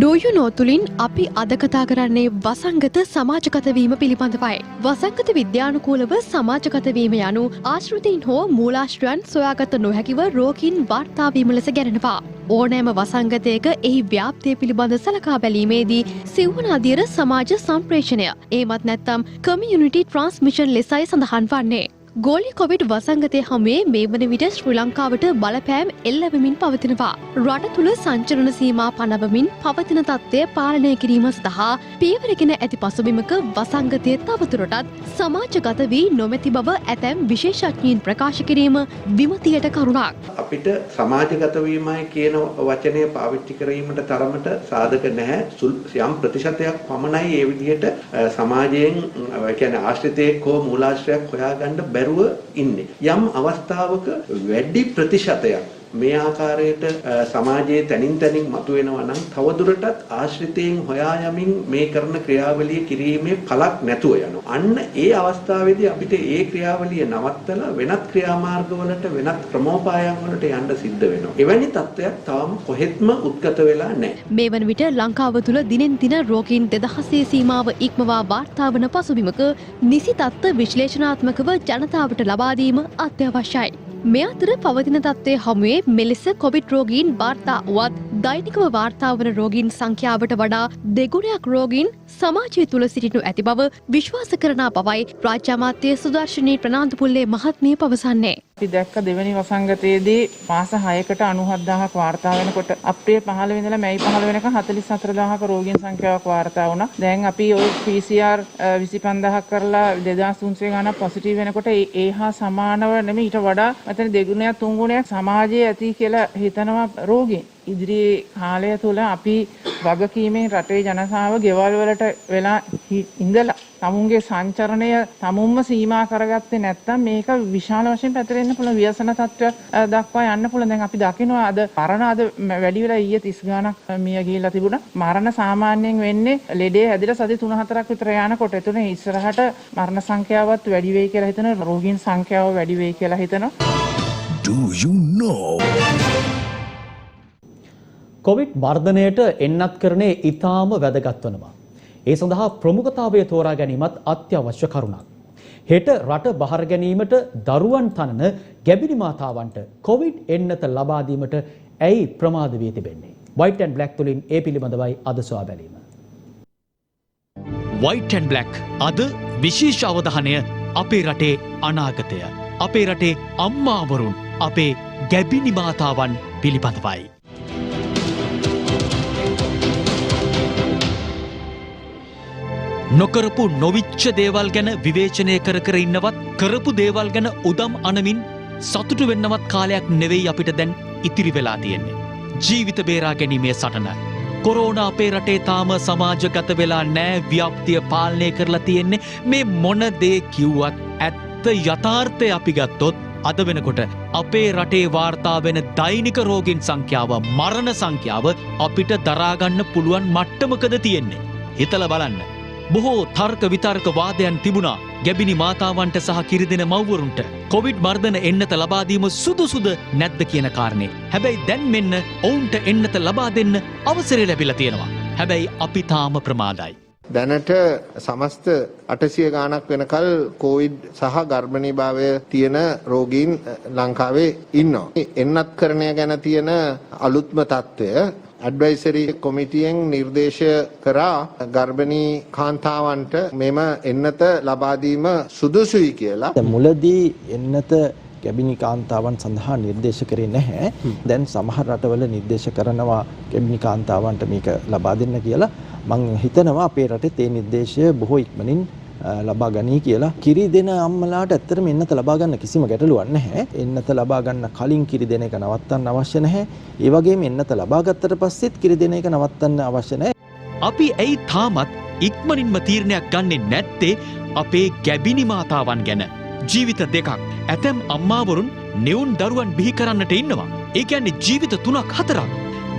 Do You Know තුලින් අපි අද කතා කරන්නේ වසංගත සමාජගත වීම පිළිබඳවයි. වසංගත විද්‍යානුකූලව සමාජගත වීම යනු ආශ්‍රිතයින් හෝ මූලාශ්‍රයන් සොයාගත නොහැකිව රෝගීන් වාර්තා වීම ලෙස ගැනෙනවා. ඕනෑම වසංගතයක එහි ව්‍යාප්තිය පිළිබඳ සලකා බැලීමේදී සිව්වන අදියර සමාජ සම්ප්‍රේෂණය එමත් නැත්නම් කමියුනිටි ට්‍රාන්ස්මිෂන් ලෙසයි සඳහන් වන්නේ. ගෝලි කොවිඩ් වසංගතය හමුවේ මේ වන විට ශ්‍රී ලංකාවට බලපෑම් එල්ලවමින් පවතිනවා. රට තුළ සංචරණ සීමා පනවමින් පවතින තත්ත්වය පාලනය කිරීම සඳහා පියවරගෙන ඇති පසුබිමක වසංගතය තවතුරටත් සමාජගත වී නොමැති බව ඇතැම් විශේෂඥයින් ප්‍රකාශ කිරීම විමතියට කරුණක්. අපිට සමාජගත වීමයි කියන වචනය පාවිච්චි කිරීමට තරමට සාධක නැහැ. යම් ප්‍රතිශතයක් පමණයි ඒ විදිහට සමාජයෙන් කියන්නේ ආශ්‍රිතයෙක් හෝ මූලාශ්‍රයක් හොයාගන්න ඉන්නේ. යම් අවස්ථාවක වැඩි ප්‍රතිශතයක් මේ ආකාරයට සමාජයේ තනින් තනින් මතුවෙනවා නම් තවදුරටත් ආශ්‍රිතයෙන් හොයා යමින් මේ කරන ක්‍රියාවලිය කිරීමේ පළක් නැතුව යනවා. අන්න ඒ අවස්ථාවේදී අපිට ඒ ක්‍රියාවලිය නවත්තලා වෙනත් ක්‍රියාමාර්ගවලට වෙනත් ක්‍රමෝපායන් වලට යන්න සිද්ධ වෙනවා. එවැනි තත්ත්වයක් තාම කොහෙත්ම උද්ගත වෙලා නැහැ. මේ වන විට ලංකාව තුළ දිනෙන් දින රෝගීන් 2000 සීමාව ඉක්මවා වාර්තා වන පසුබිමක නිසි තත්ත්ව විශ්ලේෂණාත්මකව ජනතාවට ලබා දීම අත්‍යවශ්‍යයි. මේ අතර පවතින තත්ත්වයේ හමුවේ මෙලෙස කොවිඩ් රෝගීන් වාර්තා වුවත් දෛනිකව වාර්තා වන රෝගීන් සංඛ්‍යාවට වඩා දෙගුණයක් රෝගීන් සමාජය තුළ සිටිනු ඇති බව විශ්වාස කරන බවයි රාජ්‍ය අමාත්‍ය සුදර්ශනී ප්‍රනාන්දුපුල්ලේ මහත්මිය පවසන්නේ. අපි දැක්ක දෙවැනි වසංගතයේදී මාස 6කට 97000ක් වාර්තා වෙනකොට අප්‍රේල් 15 ඉඳලා මැයි 15 වෙනකන් 44000ක රෝගීන් සංඛ්‍යාවක් වාර්තා වුණා. දැන් අපි ওই PCR 25000ක් කරලා 2300 ගණන් පොසිටිව් වෙනකොට ඒ හා සමානව නෙමෙයි ඊට වඩා මෙතන දෙගුණයක් තුන්ගුණයක් සමාජයේ ඇති කියලා හිතනවා රෝගීන්. ඉදිරි කාලය තුළ අපි වගකීමෙන් රටේ ජනතාව ගෙවල් වලට වෙලා ඉඳලා තමුන්ගේ සංචරණය තමුන්ම සීමා කරගත්තේ නැත්නම් මේක විශාල වශයෙන් පැතිරෙන්න පුළුවන් ව්‍යසන තත්ත්වයක් දක්වා යන්න පුළුවන්. දැන් අපි දකිනවා අද මරණ අද වැඩි වෙලා ඊයේ 30 ගණක් මිය ගිහිල්ලා තිබුණා. මරණ සාමාන්‍යයෙන් වෙන්නේ ලෙඩේ හැදිලා සති 3-4ක් විතර යනකොට. එතන ඉස්සරහට මරණ සංඛ්‍යාවත් වැඩි වෙයි කියලා හිතනවා. රෝගීන් සංඛ්‍යාව වැඩි වෙයි කියලා හිතනවා. Do you know? කොවිඩ් මර්ධනයට එන්නත් කරන්නේ ඉතාම වැදගත් වනවා. ඒ සඳහා ප්‍රමුඛතාවය තෝරා ගැනීමත් අත්‍යවශ්‍ය කරුණක්. හෙට රට බහර ගැනීමට දරුවන් තනන ගැබිණි මාතාවන්ට කොවිඩ් එන්නත ලබා දීමට ඇයි ප්‍රමාද වී තිබෙන්නේ? White and Black තුලින් ඒ පිළිබඳවයි අද සොයා බැලීම. White and Black අද විශේෂ අවධානය අපේ රටේ අනාගතය. අපේ රටේ අම්මාවරුන්, අපේ ගැබිණි මාතාවන් පිළිබඳවයි. නොකරපු නොවිච්ච දේවල් ගැන විවේචනය කර කර ඉන්නවත්, කරපු දේවල් ගැන උදම් අනමින් සතුටු වෙන්නවත් කාලයක් නෙවෙයි අපිට දැන් ඉතිරි වෙලා තියෙන්නේ. ජීවිත බේරා ගැනීමේ සටන. කොරෝනා අපේ රටේ තාම සමාජගත වෙලා නෑ, ව්‍යාප්තිය පාලනය කරලා තියෙන්නේ. මේ මොන දේ කිව්වත් ඇත්ත යථාර්ථය අපි ගත්තොත් අද වෙනකොට අපේ රටේ වාර්තා වෙන දෛනික රෝගීන් සංඛ්‍යාව, මරණ සංඛ්‍යාව අපිට දරාගන්න පුළුවන් මට්ටමකද තියෙන්නේ. හිතලා බලන්න. බොහෝ තර්ක විතර්ක වාදයන් තිබුණා ගැබිණි මාතාවන්ට සහ කිරිදෙන මව්වරුන්ට කොවිඩ් මර්ධන එන්නත ලබා දීම සුදුසුද නැද්ද කියන කාරණේ. හැබැයි දැන් මෙන්න ඔවුන්ට එන්නත ලබා දෙන්න අවසරය ලැබිලා තියෙනවා. හැබැයි අපි තාම ප්‍රමාදයි. දැනට සමස්ත 800 ගාණක් වෙනකල් කොවිඩ් සහ ගර්භණීභාවය තියෙන රෝගීන් ලංකාවේ ඉන්නවා. එන්නත් කරණය ගැන තියෙන අලුත්ම තත්ත්වය ඇඩ්වයිසරි කොමිටියෙන් නිර්දේශ කරා ගර්භණී කාන්තාවන්ට මෙම එන්නත ලබා දීම සුදුසුයි කියලා. මුලදී එන්නත ගැබිණි කාන්තාවන් සඳහා නිර්දේශ කරේ නැහැ. දැන් සමහර රටවල නිර්දේශ කරනවා ගැබිණි කාන්තාවන්ට මේක ලබා දෙන්න කියලා. මම හිතනවා අපේ රටේ ඒ නිර්දේශය බොහෝ ඉක්මනින් ලබා ගනී කියලා. කිරි දෙන අම්මලාට ඇත්තටම එන්නත ලබා ගන්න කිසිම ගැටලුවක් නැහැ. එන්නත ලබා ගන්න කලින් කිරි දෙන එක නවත්තන්න අවශ්‍ය නැහැ. ඒ වගේම එන්නත ලබා ගත්තට පස්සෙත් කිරි දෙන එක නවත්තන්න අවශ්‍ය නැහැ. අපි ඇයි තාමත් ඉක්මනින්ම තීරණයක් ගන්නෙ නැත්තේ අපේ ගැබිණි මාතාවන් ගැන? ජීවිත දෙකක්. ඇතැම් අම්මාවරුන් නිවුන් දරුවන් බිහි කරන්නට ඉන්නවා. ඒ කියන්නේ ජීවිත 3-4ක්.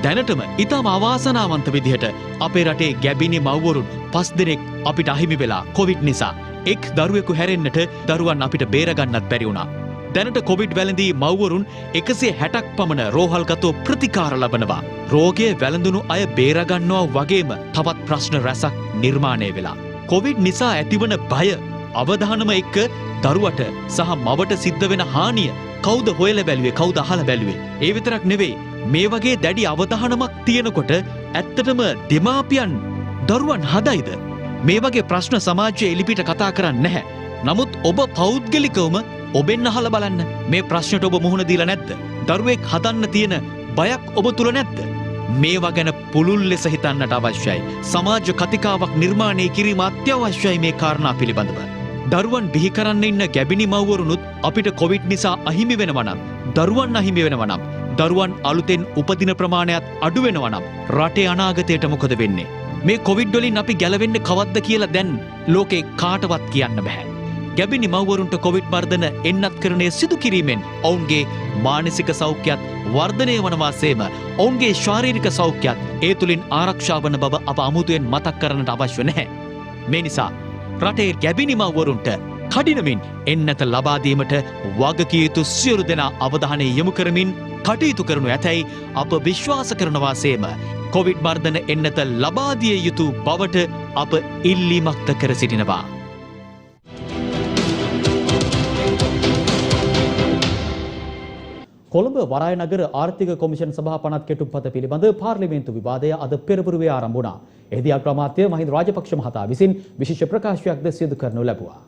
දැනටම ඉතාම අවාසනාවන්ත විදිහට අපේ රටේ ගැබිණි මව්වරුන් 5 දෙනෙක් අපිට අහිමි වෙලා කොවිඩ් නිසා. එක් දරුවෙකු හැරෙන්නට දරුවන් අපිට බේරගන්නත් බැරි වුණා. දැනට කොවිඩ් වැළඳී මව්වරුන් 160ක් පමණ රෝහල්ගතව ප්‍රතිකාර ලබනවා. රෝගය වැළඳුණු අය බේරගන්නවා වගේම තවත් ප්‍රශ්න රැසක් නිර්මාණය වෙලා. කොවිඩ් නිසා ඇතිවන බය, අවධානම එක්ක දරුවට සහ මවට සිද්ධ වෙන හානිය කවුද හොයලා බැලුවේ, කවුද අහලා බැලුවේ? ඒ විතරක් නෙවෙයි, මේ වගේ දැඩි අවධානමක් තියෙනකොට ඇත්තටම දෙමාපියන් දරුවන් හදයිද? මේ වගේ ප්‍රශ්න සමාජයේ එලිපිට කතා කරන්නේ නැහැ. නමුත් ඔබ පෞද්ගලිකවම ඔබෙන් අහලා බලන්න, මේ ප්‍රශ්නට ඔබ මුහුණ දීලා නැද්ද? දරුවෙක් හදන්න තියෙන බයක් ඔබ තුල නැද්ද? මේවා ගැන පුළුල් ලෙස හිතන්නට අවශ්‍යයි. සමාජ කතිකාවක් නිර්මාණය කිරීම අත්‍යවශ්‍යයි මේ කාරණා පිළිබඳව. දරුවන් බිහි කරන්න ඉන්න ගැබිණි මව්වරුනුත් අපිට කොවිඩ් නිසා අහිමි වෙනවා නම්, දරුවන් අහිමි වෙනවා නම්, දරුවන් අලුතෙන් උපදින ප්‍රමාණයත් අඩු වෙනවා නම් රටේ අනාගතයට මොකද වෙන්නේ? මේ කොවිඩ් වලින් අපි ගැලවෙන්නේ කවද්ද කියලා දැන් ලෝකේ කාටවත් කියන්න බෑ. ගැබිණි මව්වරුන්ට කොවිඩ් මර්ධන එන්නත් කරණය සිදු කිරීමෙන් ඔවුන්ගේ මානසික සෞඛ්‍යයත් වර්ධනය වනවා සේම ඔවුන්ගේ ශාරීරික සෞඛ්‍යයත් ඒ තුලින් ආරක්ෂා වන බව අප අමුතුවෙන් මතක් කරන්නට අවශ්‍ය නැහැ. මේ නිසා රටේ ගැබිණි මව්වරුන්ට කඩිනමින් එන්නත ලබා දීමට වගකිය යුතු සියලු දෙනා අවධානය යොමු කරමින් කටයුතු කරනු ඇතැයි අප විශ්වාස කරනවා සේම කොවිඩ් මර්ධන එන්නත ලබා දිය යුතු බවට අප ඉල්ලීමක්ද කර සිටිනවා. කොළඹ වරායනගර ආර්ථික කොමිෂන් සභා පනත් කෙටුම්පත පිළිබඳ පාර්ලිමේන්තු විවාදය අද පෙරපුරුවේ ආරම්භ වුණා. එහිදී අග්‍රාමාත්‍ය මහින්ද රාජපක්ෂ මහතා විසින් විශේෂ ප්‍රකාශයක්ද සිදු කරනු ලැබුවා.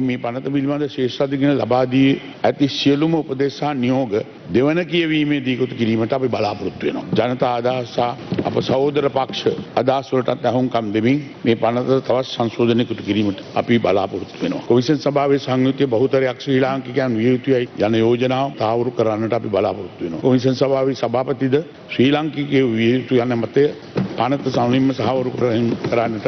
මේ පනත පිළිබඳ ශ්‍රේෂ්ඨාධිකරණ ලබා දී ඇති සියලුම උපදෙස් සහ නියෝග දෙවන කියවීමේදී එකතු කිරීමට අපි බලාපොරොත්තු වෙනවා. ජනතා අදහස් සහ අප සහෝදර පක්ෂ අදහස් වලටත් අහුම්කම් දෙමින් මේ පනත තවත් සංශෝධන එකතු කිරීමට අපි බලාපොරොත්තු වෙනවා. කොමිෂන් සභාවේ සංයුක්ත බහුතරයක් ශ්‍රී ලාංකිකයන් විය යුතුයි යන යෝජනාව තහවුරු කරන්නට අපි බලාපොරොත්තු වෙනවා. කොමිෂන් සභාවේ සභාපතිද ශ්‍රී ලාංකිකයෝ විය යුතු යන මතය පනත සමලින්ම සහවුරු කරන්නට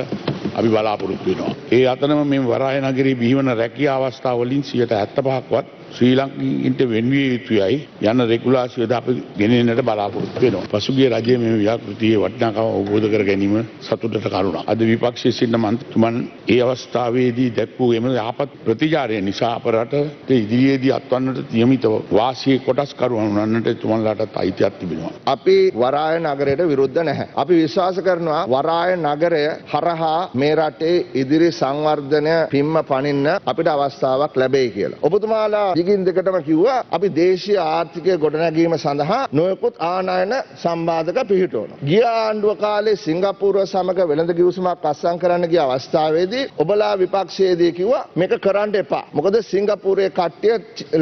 අපි බලාපොරොත්තු වෙනවා. ඒ අතරම මේ වරාය නගරයේ බිහිවන රැකියා අවස්ථා වලින් 75%ක්වත් ශ්‍රී ලංකිකයින්ට වෙන්විය යුතුයි යන රෙගුලාසියද අපි ගෙනෙන්නට බලාපොරොත්තු වෙනවා. පසුගිය රජයේ මේ ව්‍යාපෘතියේ වටිනාකම අවබෝධ කර ගැනීම සතුටට කරුණක්. අද විපක්ෂයේ සිටින මන්ත්‍රීතුමන් ඒ අවස්ථාවේදී දැක්වූ එම යහපත් ප්‍රතිචාරය නිසා අප රටට ඉදිරියේදී අත්වන්නට නියමිතව වාසියේ කොටස්කරුවන් වන්නට තුමන්ලාටත් අයිතියක් තිබෙනවා. අපි වරාය නගරයට විරුද්ධ නැහැ. අපි විශ්වාස කරනවා වරාය නගරය හරහා මේ රටේ ඉදිරි සංවර්ධනය පිම්ම පනින්න අපිට අවස්ථාවක් ලැබෙයි කියලා. ඔබතුමාලා දිගින් දෙකටම කිව්වා අපි දේශීය ආර්ථිකය ගොඩනැගීම සඳහා නොයෙකුත් ආනයන සම්බාධක පිහිටවනවා. ගිය ආණ්ඩුව කාලේ සිංගප්පූරුව සමග වෙළඳ කිවිසුමක් අත්සන් කරන්න ගිය අවස්ථාවේදී ඔබලා විපක්ෂයේදී කිව්වා මේක කරන්න එපා. මොකද සිංගප්පූරුවේ කට්ටිය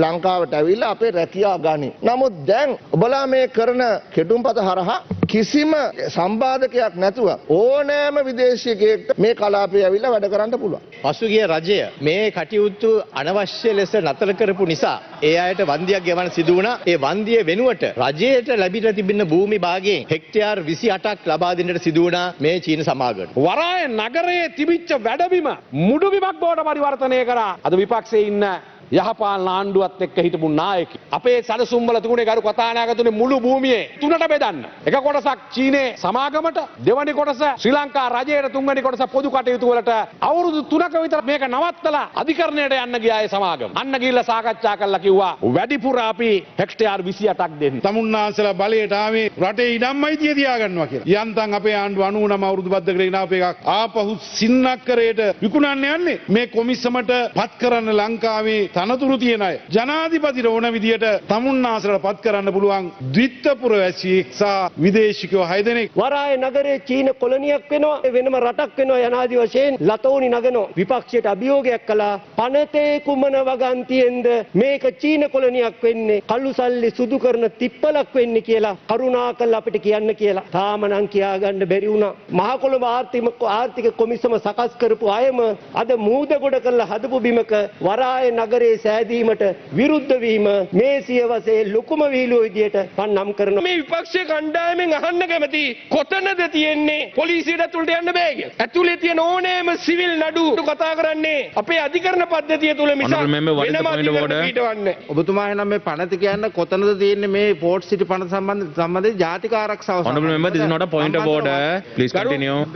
ලංකාවට ඇවිල්ලා අපේ රැකියාව ගනි. නමුත් දැන් ඔබලා මේ කරන කෙටුම්පත හරහා කිසිම සම්බාධකයක් නැතුව ඕනෑම විදේශිකයෙක්ට මේ කලාපයේ ඇවිල්ලා වැඩ කරන්න පුළුවන්. පසුගිය රජය මේ කටයුතු අනවශ්‍ය ලෙස නතර කරපු නිසා ඒ අයට වන්දියක් ගෙවන්න සිදු වුණා. ඒ වන්දිය වෙනුවට රජයට ලැබිලා තිබෙන භූමි භාගයෙන් හෙක්ටයාර් 28ක් ලබා දෙන්නට සිදු වුණා මේ චීන සමාගමට. වරාය නගරයේ තිබිච්ච වැඩබිම මුඩුබිමක් බවට පරිවර්තනය කරා. අද විපක්ෂයේ ඉන්න යහපාලන ආණ්ඩුවත් එක්ක හිටපු නායකයෙක් අපේ සැලසුම් වල තිබුණේ ගරු කතානායකතුනේ මුළු භූමියේ තුනට බෙදන්න. එක කොටසක් චීනේ සමාගමට, දෙවැනි කොටස ශ්‍රී ලංකා රජයට, තුන්වෙනි කොටස පොදු කටයුතු වලට. අවුරුදු 3ක විතර මේක නවත්තලා අධිකරණයට යන්න ගියා ඒ සමාගම. අන්න ගිහිල්ලා සාකච්ඡා කරලා කිව්වා වැඩිපුර අපි හෙක්ටයාර් 28ක් දෙන්න. තමුන්නාන්සලා බලයට ආවේ රටේ ඉඩම්මයිතිය තියාගන්නවා කියලා. යන්තම් අපේ ආණ්ඩුව 99 අවුරුදු බද්ද කරගෙන ආපු එකක් ආපහු සින්නක්කරයට විකුණන්න යන්නේ. මේ කොමිසමට පත් කරන්න ලංකාවේ තනතුරු තියෙන අය ජනාධිපතිට ඕන විදියට තමුන්නාසලට පත් කරන්න පුළුවන් ද්විත්වපුර වැසියෙක් සහ විදේශිකයෝ 6 දෙනෙක්. වරාය නගරයේ චීන කොලනියක් වෙනවා, වෙනම රටක් වෙනවා යනාදී වශයෙන් ලතෝනි නගනවා. විපක්ෂයට අභියෝගයක් කළා පනතේ කුමන වගන්තියෙන්ද මේක චීන කොලනියක් වෙන්නේ, කළු සල්ලි සුදු කරන තිප්පලක් වෙන්නේ කියලා කරුණාකරලා අපිට කියන්න කියලා. තාම නම් කියාගන්න බැරි වුණා. මහ කොළඹ ආර්ථික කොමිසම සකස් කරපු අයම අද මූදගොඩ කරලා හදපු බිමක වරාය නගරයේ සෑදීමට විරුද්ධ වීම මේ සියවසේ ලොකුම විහිළුව විදියට පන්නම් කරනවා. මේ විපක්ෂයේ කණ්ඩායමෙන් අහන්න කැමති කොතනද තියෙන්නේ පොලිසියට ඇතුළට යන්න බෑ කියලා. ඇතුළේ තියෙන ඕනෑම සිවිල් නඩු කතා කරන්නේ අපේ අධිකරණ පද්ධතිය තුල මිසක් වෙනම අධිකරණ. ඔබතුමා එහෙනම් මේ පනත කියන්න කොතනද තියෙන්නේ මේ පෝර්ට් සිටි පනත සම්බන්ධයෙන් ජාතික ආරක්ෂාව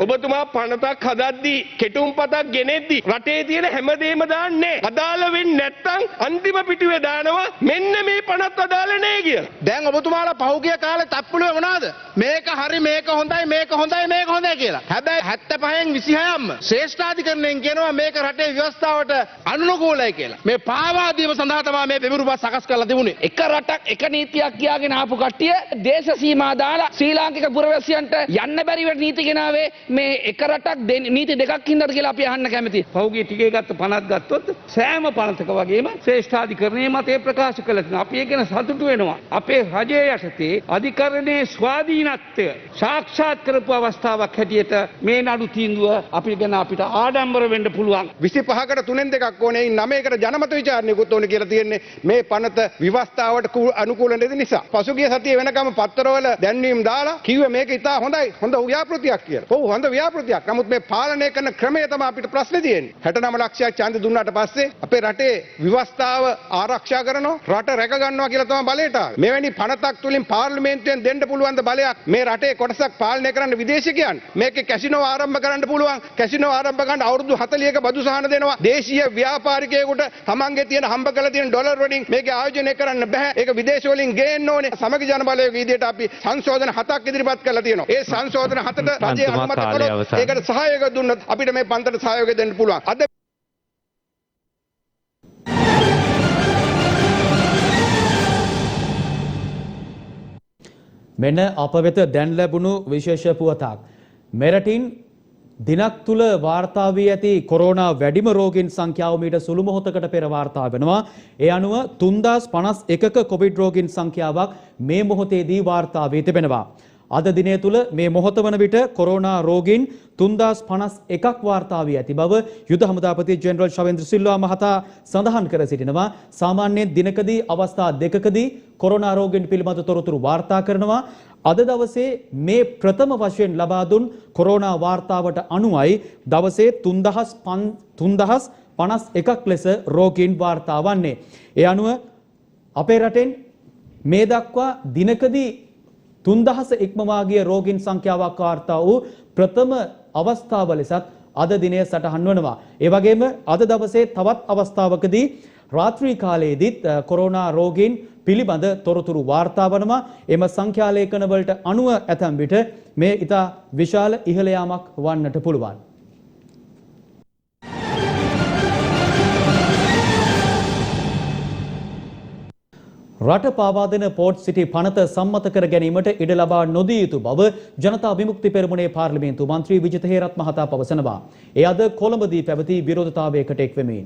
ඔබතුමා පනතක් හදද්දී කෙටුම්පතක් ගෙනෙද්දී රටේ තියෙන හැමදේම දාන්නේ අදාළ වෙන්නේ නැත්නම් අන්තිම පිටුවේ දානවා මෙන්න මේ පනත් අදාළ නැහැ කියලා. දැන් ඔබතුමාලා පහුගිය කාලේ තප්පුලුවේ මොනවාද? මේක හරි, මේක හොඳයි, මේක හොඳයි, මේක හොඳයි කියලා. හැබැයි 75න් 26න්ම ශ්‍රේෂ්ඨාධිකරණයෙන් කියනවා මේක රටේ ව්‍යවස්ථාවට අනුකූලයි කියලා. මේ පාවා දීම සඳහා තමයි මේ පෙරමුරුපත් සකස් කරලා තිබුණේ. එක රටක් එක නීතියක් කියාගෙන ආපු කට්ටිය දේශ සීමා දාලා ශ්‍රී ලාංකික පුරවැසියන්ට යන්න බැරි වෙන නීති ගෙනාවේ මේ එක රටක් නීති දෙකක් හින්දාද කියලා අපි අහන්න කැමතියි. පහුගිය ටිකේ ගත්ත පනත් ගත්තොත් සෑම පනතක වගේම ශ්‍රේෂ්ඨාධිකරණයේ මතේ ප්‍රකාශ කළ තියෙනවා. අපි ඒක ගැන සතුටු වෙනවා. අපේ රජයේ යටතේ අධිකරණයේ ස්වාධීනත්වය සාක්ෂාත් කරපු අවස්ථාවක් හැටියට මේ නඩු තීන්දුව අපිට ගැන අපිට ආඩම්බර වෙන්න පුළුවන්. 25කට 3න් 2ක් ඕනේ. 9කට ජනමත විචාරණයකුත් ඕනේ කියලා තියෙන්නේ මේ පනත විවස්ථාවට අනුකූල නැති නිසා. පසුගිය සතියේ වෙනකම් පත්තරවල දැන්වීම් දාලා කිව්වේ මේක ඉතා හොඳයි, හොඳ ව්‍යාපෘතියක් කියලා. ඔව් හොඳ ව්‍යාපෘතියක්. නමුත් මේ පාලනය කරන ක්‍රමය තමයි අපිට ප්‍රශ්නේ තියෙන්නේ. 69 ලක්ෂයක් ඡන්ද දුන්නාට පස්සේ අපේ රටේ විවස්ථාව ආරක්ෂා කරනවා, රට රැක ගන්නවා කියලා තමයි බලයට ආවේ. මෙවැනි පනතක් තුලින් පාර්ලිමේන්තුවෙන් දෙන්න පුළුවන් ද බලයක් මේ රටේ කොටසක් පාලනය කරන්න විදේශිකයන්. මේකේ කැසිනෝ ආරම්භ කරන්න පුළුවන්. කැසිනෝ ආරම්භ කරන්න අවුරුදු 40ක බදු සහන දෙනවා. දේශීය ව්‍යාපාරිකයෙකුට තමන්ගේ තියෙන හම්බ කරලා තියෙන ඩොලර් වලින් මේක ආයෝජනය කරන්න බෑ. ඒක විදේශ වලින් ගේන්න ඕනේ. සමගි ජන බලවේග විදියට අපි සංශෝධන 7ක් ඉදිරිපත් කරලා තියෙනවා. ඒ සංශෝධන 7ට රජය අනුමත කළොත් ඒකට සහයෝගය දුන්නොත් අපිට මේ පන්තට සහයෝගය දෙන්න පුළුවන්. අද මෙන්න අප වෙත දැන් ලැබුණු විශේෂ පුවතක්. මෙරටින් දිනක් තුල වාර්තා වී ඇති කොරෝනා වැඩිම රෝගීන් සංඛ්‍යාව මීට සුළු මොහොතකට පෙර වාර්තා වෙනවා. ඒ අනුව 3051ක කොවිඩ් රෝගීන් සංඛ්‍යාවක් මේ මොහොතේදී වාර්තා වී තිබෙනවා. අද දිනය තුල මේ මොහොත වන විට කොරෝනා රෝගීන් 3051ක් වාර්තා වී ඇති බව යුද හමුදාපති ජෙනරල් ශවේන්ද්‍ර සිල්වා මහතා සඳහන් කර සිටිනවා. සාමාන්‍යයෙන් දිනකදී අවස්ථා දෙකකදී කොරෝනා රෝගීන් පිළිබඳ තොරතුරු වාර්තා කරනවා. අද දවසේ මේ ප්‍රථම වශයෙන් ලබා දුන් කොරෝනා වාර්තාවට අනුවයි දවසේ 3051ක් ලෙස රෝගීන් වාර්තා වන්නේ. ඒ අනුව අපේ රටෙන් මේ දක්වා දිනකදී 3000 ඉක්මවා ගිය රෝගීන් සංඛ්‍යාවක් වාර්තා වූ ප්‍රථම අවස්ථාව ලෙසත් අද දිනය සටහන් වනවා. ඒ වගේම අද දවසේ තවත් අවස්ථාවකදී රාත්‍රී කාලයේදීත් කොරෝනා රෝගීන් පිළිබඳ තොරතුරු වාර්තා වනවා. එම සංඛ්‍යා ලේඛන වලට අනුව ඇතැම් විට මේ ඉතා විශාල ඉහළ යාමක් වන්නට පුළුවන්. රට පාවා දෙන පෝර්ට් සිටි පනත සම්මත කර ගැනීමට ඉඩ ලබා නොදිය යුතු බව ජනතා විමුක්ති පෙරමුණේ පාර්ලිමේන්තු මන්ත්‍රී විජිත හේරත් මහතා පවසනවා. ඒ අද කොළඹදී පැවති විරෝධතාවයකට එක්වෙමින්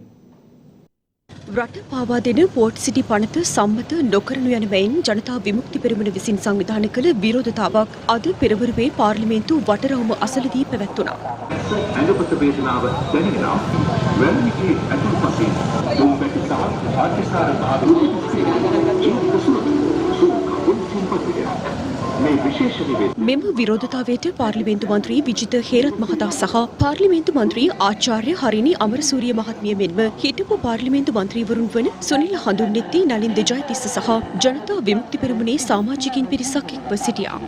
රට පාවා දෙන පෝර්ට් සිටි පනත සම්මත නොකරනු යන බැවින් ජනතා විමුක්ති පෙරමුණ විසින් සංවිධානය කළ විරෝධතාවක් අද පෙරවරුවේ පාර්ලිමේන්තු වටරවුම අසලදී පැවැත්වුණා. ඇඟපත වේදනාව දැනෙනවා. වැලිමිටි ඇතුළු පසින් දුම් පැටි සහ ආර්ථිකාර මෙම විරෝධතාවයට පාර්ලිමේන්තු මන්ත්‍රී විජිත හේරත් මහතා සහ පාර්ලිමේන්තු මන්ත්‍රී ආචාර්ය හරිනි අමරසූරිය මහත්මිය මෙන්ම හිටපු පාර්ලිමේන්තු මන්ත්‍රීවරුන් වන සුනිල් හඳුන්නෙත්ති නලින් ජයතිස්ස සහ ජනතා විමුක්ති පෙරමුණේ සමාජිකින් පිරිසක් එක්ව සිටියා.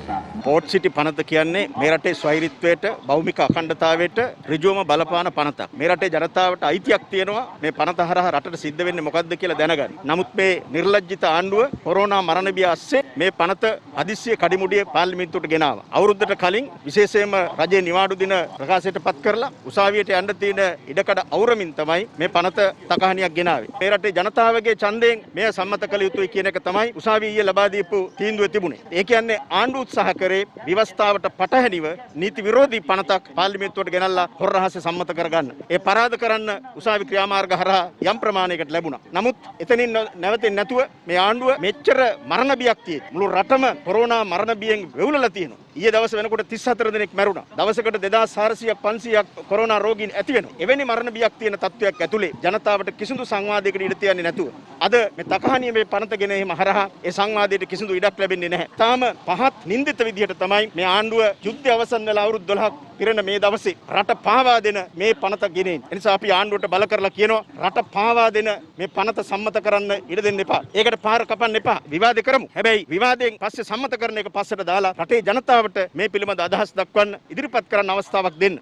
පෝර්ට් සිටි පනත කියන්නේ මේ රටේ ස්වෛරීත්වයට භෞමික අඛණ්ඩතාවයට ඍජුවම බලපාන පනතක්. මේ රටේ ජනතාවට අයිතියක් තියෙනවා මේ පනත හරහා රටට සිද්ධ වෙන්නේ මොකද්ද කියලා දැනගන්න. නමුත් මේ නිර්ලජ්ජිත ආණ්ඩුව කොරෝනා මරණ බිය ASCII මේ පනත හදිස්සිය කඩිමුඩිය පාර්ලිමේන්තුවට ගෙනාවා. අවුරුද්දට කලින් විශේෂයෙන්ම රජයේ නිවාඩු දින ප්‍රකාශයට පත් කරලා උසාවියට යන්න තියෙන ඉඩකඩ අවුරමින් තමයි මේ පනත තකහණියක් ගෙනාවේ. මේ රටේ ජනතාවගේ ඡන්දයෙන් මෙය සම්මත කළ යුතුයි කියන එක තමයි උසාවිය ඊයේ ලබා දීපු තීන්දුවේ තිබුණේ. ඒ කියන්නේ ආණ්ඩුව උත්සාහ කරේ විවස්ථාවට පටහැනිව නීති විරෝධී පනතක් පාර්ලිමේන්තුවට ගෙනල්ලා හොරරහසේ සම්මත කරගන්න. ඒ පරාද කරන්න උසාවි ක්‍රියාමාර්ග හරහා යම් ප්‍රමාණයකට ලැබුණා. නමුත් එතනින් නැවතෙන්නේ නැතුව මේ ආණ්ඩුව මෙච්චර මරණ බියක් තියෙයි. මුළු රටම කොරෝනා මරණ බියෙන් වෙවුලලා තියෙනවා. ඊයේ දවස් වෙනකොට 34 දෙනෙක් මැරුණා. දවසකට 2400ක් 500ක් කොරෝනා රෝගීන් ඇති වෙනවා. එවැනි මරණ බියක් තියෙන තත්වයක් ඇතුලේ ජනතාවට කිසිදු සංවාදයකට ඉඩ තියන්නේ නැතුව අද මේ තකහණිය මේ පනත ගෙන එහෙම හරහා ඒ සංවාදයට කිසිදු ඉඩක් ලැබෙන්නේ නැහැ. තාම පහත් නින්දිත විදිහට තමයි මේ ආණ්ඩුව යුද්ධය අවසන් වෙලා අවුරුදු 12ක් පිරෙන මේ දවසේ රට පාවා දෙන මේ පනත ගෙනෙන්නේ. ඒ නිසා අපි ආණ්ඩුවට බල කරලා කියනවා රට පාවා දෙන මේ පනත සම්මත කරන්න ඉඩ දෙන්න එපා. ඒකට පාර කපන්න එපා. විවාදේ කරමු. හැබැයි විවාදයෙන් පස්සේ සම්මත කරන එක පස්සට දාලා රටේ ජනතාවට මේ පිළිබඳ අදහස් දක්වන්න ඉදිරිපත් කරන්න අවස්ථාවක් දෙන්න.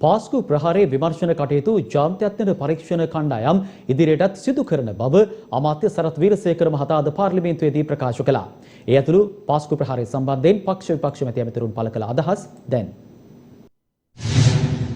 පාස්කු ප්‍රහාරයේ විමර්ශන කටයුතු ජාත්‍යන්තර පරීක්ෂණ කණ්ඩායම් ඉදිරියටත් සිදු කරන බව අමාත්‍ය සරත් වීරසේකර මහතා අද පාර්ලිමේන්තුවේදී ප්‍රකාශ කළා. ඒ ඇතුළු පාස්කු ප්‍රහාරය සම්බන්ධයෙන් පක්ෂ විපක්ෂ මැති ඇමතිවරුන් පළ කළ අදහස් දැන්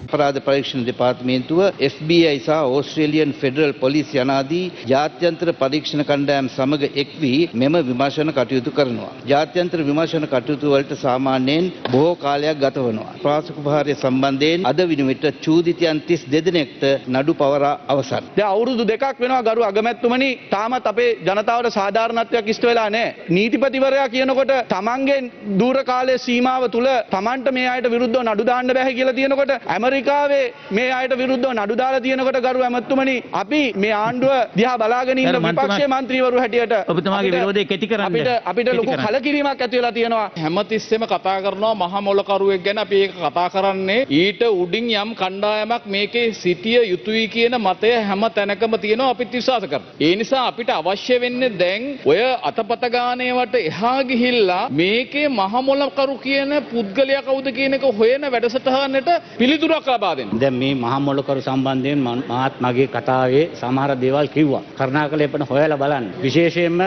අපරාධ පරීක්ෂණ දෙපාර්තමේන්තුව FBI සහ ඕස්ට්‍රේලියන් ෆෙඩරල් පොලිස් යනාදී ජාත්‍යන්තර පරීක්ෂණ කණ්ඩායම් සමග එක් වී මෙම විමර්ශන කටයුතු කරනවා. ජාත්‍යන්තර විමර්ශන කටයුතු වලට සාමාන්‍යයෙන් බොහෝ කාලයක් ගත වෙනවා. පාස්කු ප්‍රහාරය සම්බන්ධයෙන් අද විනිවිට චූදිතයන් 32 දෙනෙක්ට නඩු පවරා අවසන්. දැන් අවුරුදු දෙකක් වෙනවා ගරු අගමැතිතුමනි තාමත් අපේ ජනතාවට සාධාරණත්වයක් ඉෂ්ට වෙලා නැහැ. නීතිපතිවරයා කියනකොට තමන්ගේ දූර කාලයේ සීමාව තුල තමන්ට මේ අයට විරුද්ධව නඩු දාන්න බෑ කියලා තියෙනකොට ඇමරිකාවේ මේ අයට විරුද්ධව නඩු දාලා තියෙනකොට ගරු ඇමතුමනි අපි මේ ආණ්ඩුව දිහා බලාගෙන ඉන්න විපක්ෂයේ മന്ത്രിවරු හැටියට ඔබතුමාගේ විරෝධය කෙටි කරන්න අපිට ලොකු කලකිරීමක් ඇති වෙලා තියෙනවා. හැමතිස්සෙම කතා කරනවා මහා මොලකරුවෙක් ගැන. අපි ඒක කතා කරන්නේ ඊට උඩින් යම් කණ්ඩායමක් මේකේ සිටිය යුතුයි කියන මතය හැම තැනකම තියෙනවා. අපිත් විශ්වාස කරනවා. ඒ නිසා අපිට අවශ්‍ය වෙන්නේ දැන් ඔය අතපත ගානේවට එහා ගිහිල්ලා මේකේ මහා මොලකරු කියන පුද්ගලයා කවුද කියන එක හොයන වැඩසටහනට පිළිතුරක් සුවයක් ලබා දෙන්න. දැන් මේ මහා මොළකරු සම්බන්ධයෙන් මාත් මගේ කතාවේ සමහර දේවල් කිව්වා. කරුණාකරලා එපන හොයලා බලන්න. විශේෂයෙන්ම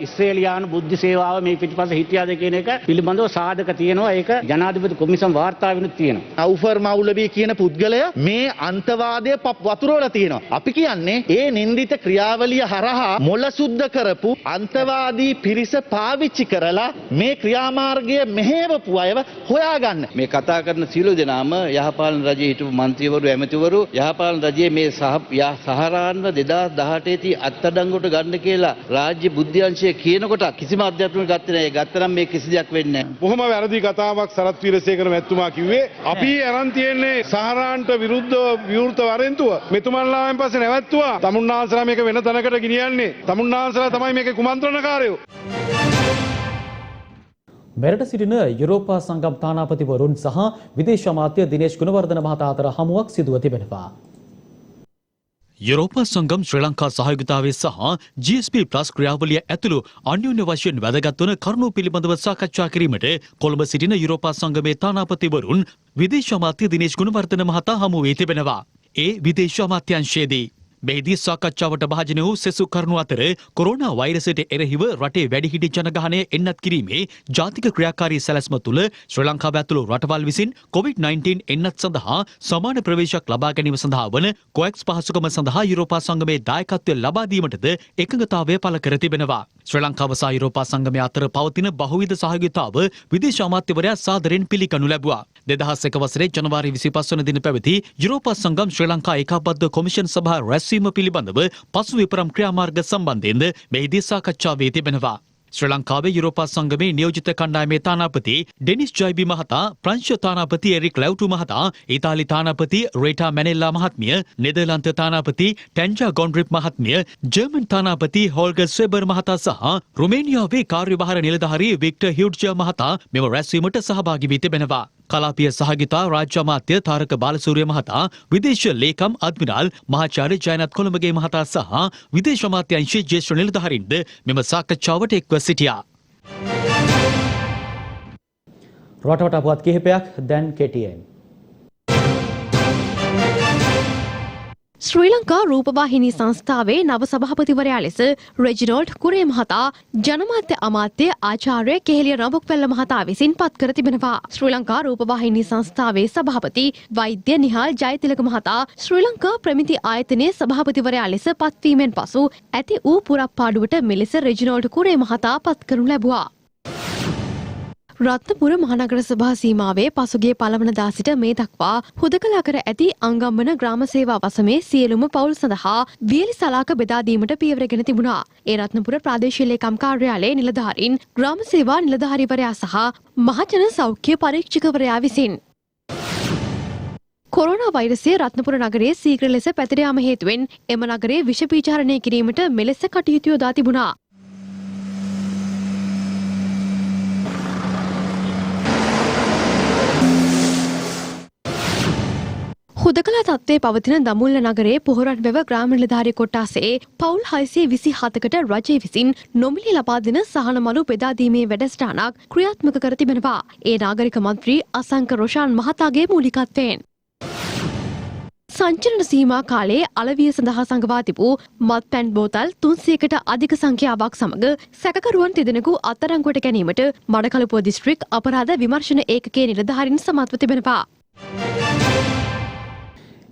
ඉස්රේලියානු බුද්ධ සේවාව මේ පිටිපස්ස හිටියාද කියන එක පිළිබඳව සාධක තියෙනවා. ඒක ජනාධිපති කොමිසම් වාර්තාවෙනුත් තියෙනවා. අවුෆර් මවුලවී කියන පුද්ගලයා මේ අන්තවාදය වතුරවලා තියෙනවා. අපි කියන්නේ ඒ නින්දිත ක්‍රියාවලිය හරහා මොළ සුද්ධ කරපු අන්තවාදී පිරිස පාවිච්චි කරලා මේ ක්‍රියාමාර්ගය මෙහෙවපු අයව හොයාගන්න. මේ කතා කරන සියලු දෙනාම යහපාලන රජයේ හිටපු මන්ත්‍රීවරු ඇමතිවරු යහපාලන රජයේ මේ සහරාන්ව 2018 දී අත්අඩංගුවට ගන්න කියලා රාජ්‍ය බුද්ධි අංශය කියනකොට කිසිම අධ්‍යාත්මික ගත්තේ නැහැ. ගත්තනම් මේ කිසි දෙයක් වෙන්නේ නැහැ. බොහොම වැරදි කතාවක් සරත් වීරසේකර මැතිතුමා කිව්වේ. අපි අරන් තියෙන්නේ සහරාන්ට විරුද්ධ විවෘත වරෙන්තුව. මෙතුමන්ලාවෙන් පස්සේ නැවැත්තුවා. තමුන්නාන්සලා මේක වෙන තැනකට ගෙනියන්නේ. තමුන්නාන්සලා තමයි මේකේ කුමන්ත්‍රණකාරයෝ. මෙරට සිටින යුරෝපා සංගම් තානාපතිවරුන් සහ විදේශ අමාත්‍ය දිනේෂ් ගුණවර්ධන මහතා අතර හමුවක් සිදුව තිබෙනවා. යුරෝපා සංගම් ශ්‍රී ලංකා සහයෝගිතාවේ සහ GSP+ ක්‍රියාවලිය ඇතුළු අන්‍යෝන්‍ය වශයෙන් වැදගත් වන කරුණු පිළිබඳව සාකච්ඡා කිරීමට කොළඹ සිටින යුරෝපා සංගමේ තානාපතිවරුන් විදේශ අමාත්‍ය දිනේෂ් ගුණවර්ධන මහතා හමු වී තිබෙනවා. ඒ විදේශ අමාත්‍යාංශයේදී මෙහිදී සාකච්ඡාවට භාජනය වූ සෙසු කරුණු අතර කොරෝනා වෛරසයට එරෙහිව රටේ වැඩිහිටි ජනගහනය එන්නත් කිරීමේ ජාතික ක්‍රියාකාරී සැලැස්ම තුළ ශ්‍රී ලංකාව ඇතුළු රටවල් විසින් COVID-19 එන්නත් සඳහා සමාන ප්‍රවේශයක් ලබා ගැනීම සඳහා වන කොවැක්ස් පහසුකම සඳහා යුරෝපා සංගමේ දායකත්වය ලබා දීමටද එකඟතාවය පළ කර තිබෙනවා. ශ්‍රී ලංකාව සහ යුරෝපා සංගමය අතර පවතින බහුවිධ සහයෝගිතාව විදේශ අමාත්‍යවරයා සාදරයෙන් පිළිගනු ලැබුවා. 2001 වසරේ ජනවාරි 25 වන දින පැවති යුරෝපා සංගම් ශ්‍රී ලංකා ඒකාබද්ධ කොමිෂන් සභා රැස්වීම පිළිබඳව පසු විපරම් ක්‍රියාමාර්ග සම්බන්ධයෙන්ද මෙහිදී සාකච්ඡා වී තිබෙනවා. ශ්‍රී ලංකාවේ යුරෝපා සංගමේ නියෝජිත කණ්ඩායමේ තානාපති ඩෙනිස් ජයිබි මහතා, ප්‍රංශ තානාපති එරික් ලැව්ටු මහතා, ඉතාලි තානාපති රේටා මැනෙල්ලා මහත්මිය, නෙදර්ලන්ත තානාපති ටැන්ජා ගොන්ඩ්‍රිප් මහත්මිය, ජර්මන් තානාපති හෝල්ගර් ස්වෙබර් මහතා සහ රුමේනියාවේ කාර්යභාර නිලධාරී වික්ටර් හියුඩ්ජර් මහතා මෙම රැස්වීමට සහභාගී වී තිබෙනවා. කලාපීය සහගිතා රාජ්‍ය අමාත්‍ය තාරක බාලසූරිය මහතා, විදේශ ලේකම් අද්මිරාල් මහාචාර්ය ජයනත් කොළඹගේ මහතා සහ විදේශ අමාත්‍යාංශයේ ජ්‍යෙෂ්ඨ නිලධාරීන්ද මෙම සාකච්ඡාවට එක්ව සිටියා. රටවට අපවත් කිහිපයක් දැන් කෙටියෙන්. ශ්‍රී ලංකා රූපවාහිනී සංස්ථාවේ නව සභාපතිවරයා ලෙස රෙජිනෝල්ඩ් කුරේ මහතා ජනමාධ්‍ය අමාත්‍ය ආචාර්ය කෙහෙලිය රඹුක්වැල්ල මහතා විසින් පත් කර තිබෙනවා. ශ්‍රී ලංකා රූපවාහිනී සංස්ථාවේ සභාපති වෛද්‍ය නිහාල් ජයතිලක මහතා ශ්‍රී ලංකා ප්‍රමිති ආයතනයේ සභාපතිවරයා ලෙස පත්වීමෙන් පසු ඇති වූ පුරප්පාඩුවට මෙලෙස රෙජිනෝල්ඩ් කුරේ මහතා පත් කරනු ලැබුවා. රත්නපුර මහනගර සභා සීමාවේ පසුගිය පළවන දා සිට මේ දක්වා හුදකලා කර ඇති අංගම්බන ග්‍රාම සේවා වසමේ සියලුම පවුල් සඳහා වියලි සලාක බෙදා දීමට පියවරගෙන තිබුණා. ඒ රත්නපුර ප්‍රාදේශීය ලේකම් කාර්යාලයේ නිලධාරීන්, ග්‍රාම සේවා නිලධාරීවරයා සහ මහජන සෞඛ්‍ය පරීක්ෂකවරයා විසින් කොරෝනා වෛරසය රත්නපුර නගරයේ ශීඝ්‍ර ලෙස පැතිර යාම හේතුවෙන් එම නගරයේ විෂ පීචාරණය කිරීමට මෙලෙස කටයුතු යොදා තිබුණා. හුදකලා තත්ත්වයේ පවතින දමුල්ල නගරයේ පොහොරන් වැව ග්‍රාම නිලධාරී කොට්ටාසේ පවුල් 627කට රජය විසින් නොමිලේ ලබා දෙන සහන මළු බෙදා දීමේ වැඩසටහනක් ක්‍රියාත්මක කර තිබෙනවා. ඒ නාගරික මන්ත්‍රී අසංක රොෂාන් මහතාගේ මූලිකත්වයෙන් සංචලන සීමා කාලයේ අලවිය සඳහා සංගවා තිබූ මත්පැන් බෝතල් 300කට අධික සංඛ්‍යාවක් සමග සැකකරුවන් තිදෙනෙකු අත්අඩංගුවට ගැනීමට මඩකලපුව දිස්ත්‍රික් අපරාධ විමර්ශන ඒකකයේ නිලධාරීන් සමත්ව තිබෙනවා.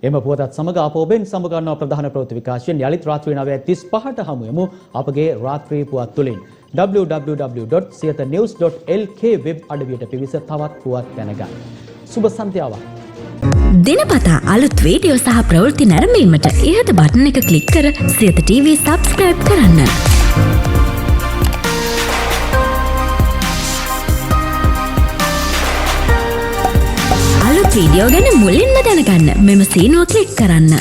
එම පුවතත් සමග අප ඔබෙන් සමගන්නා ප්‍රධාන ප්‍රවෘත්ති විකාශයෙන් යළිත් රාත්‍රී 9:35ට හමු වෙමු අපගේ රාත්‍රී පුවත් තුලින් www.siathanews.lk වෙබ් අඩවියට පිවිස තවත් පුවත් දැනගන්න. සුබ සන්ධ්‍යාවක්. දිනපතා අලුත් වීඩියෝ සහ ප්‍රවෘත්ති නැරඹීමට ඉහත බටන් එක ක්ලික් කර සියත TV subscribe කරන්න. අලුත් වීඩියෝ ගැන මුලින්ම දැනගන්න මෙම සීනුව ක්ලික් කරන්න.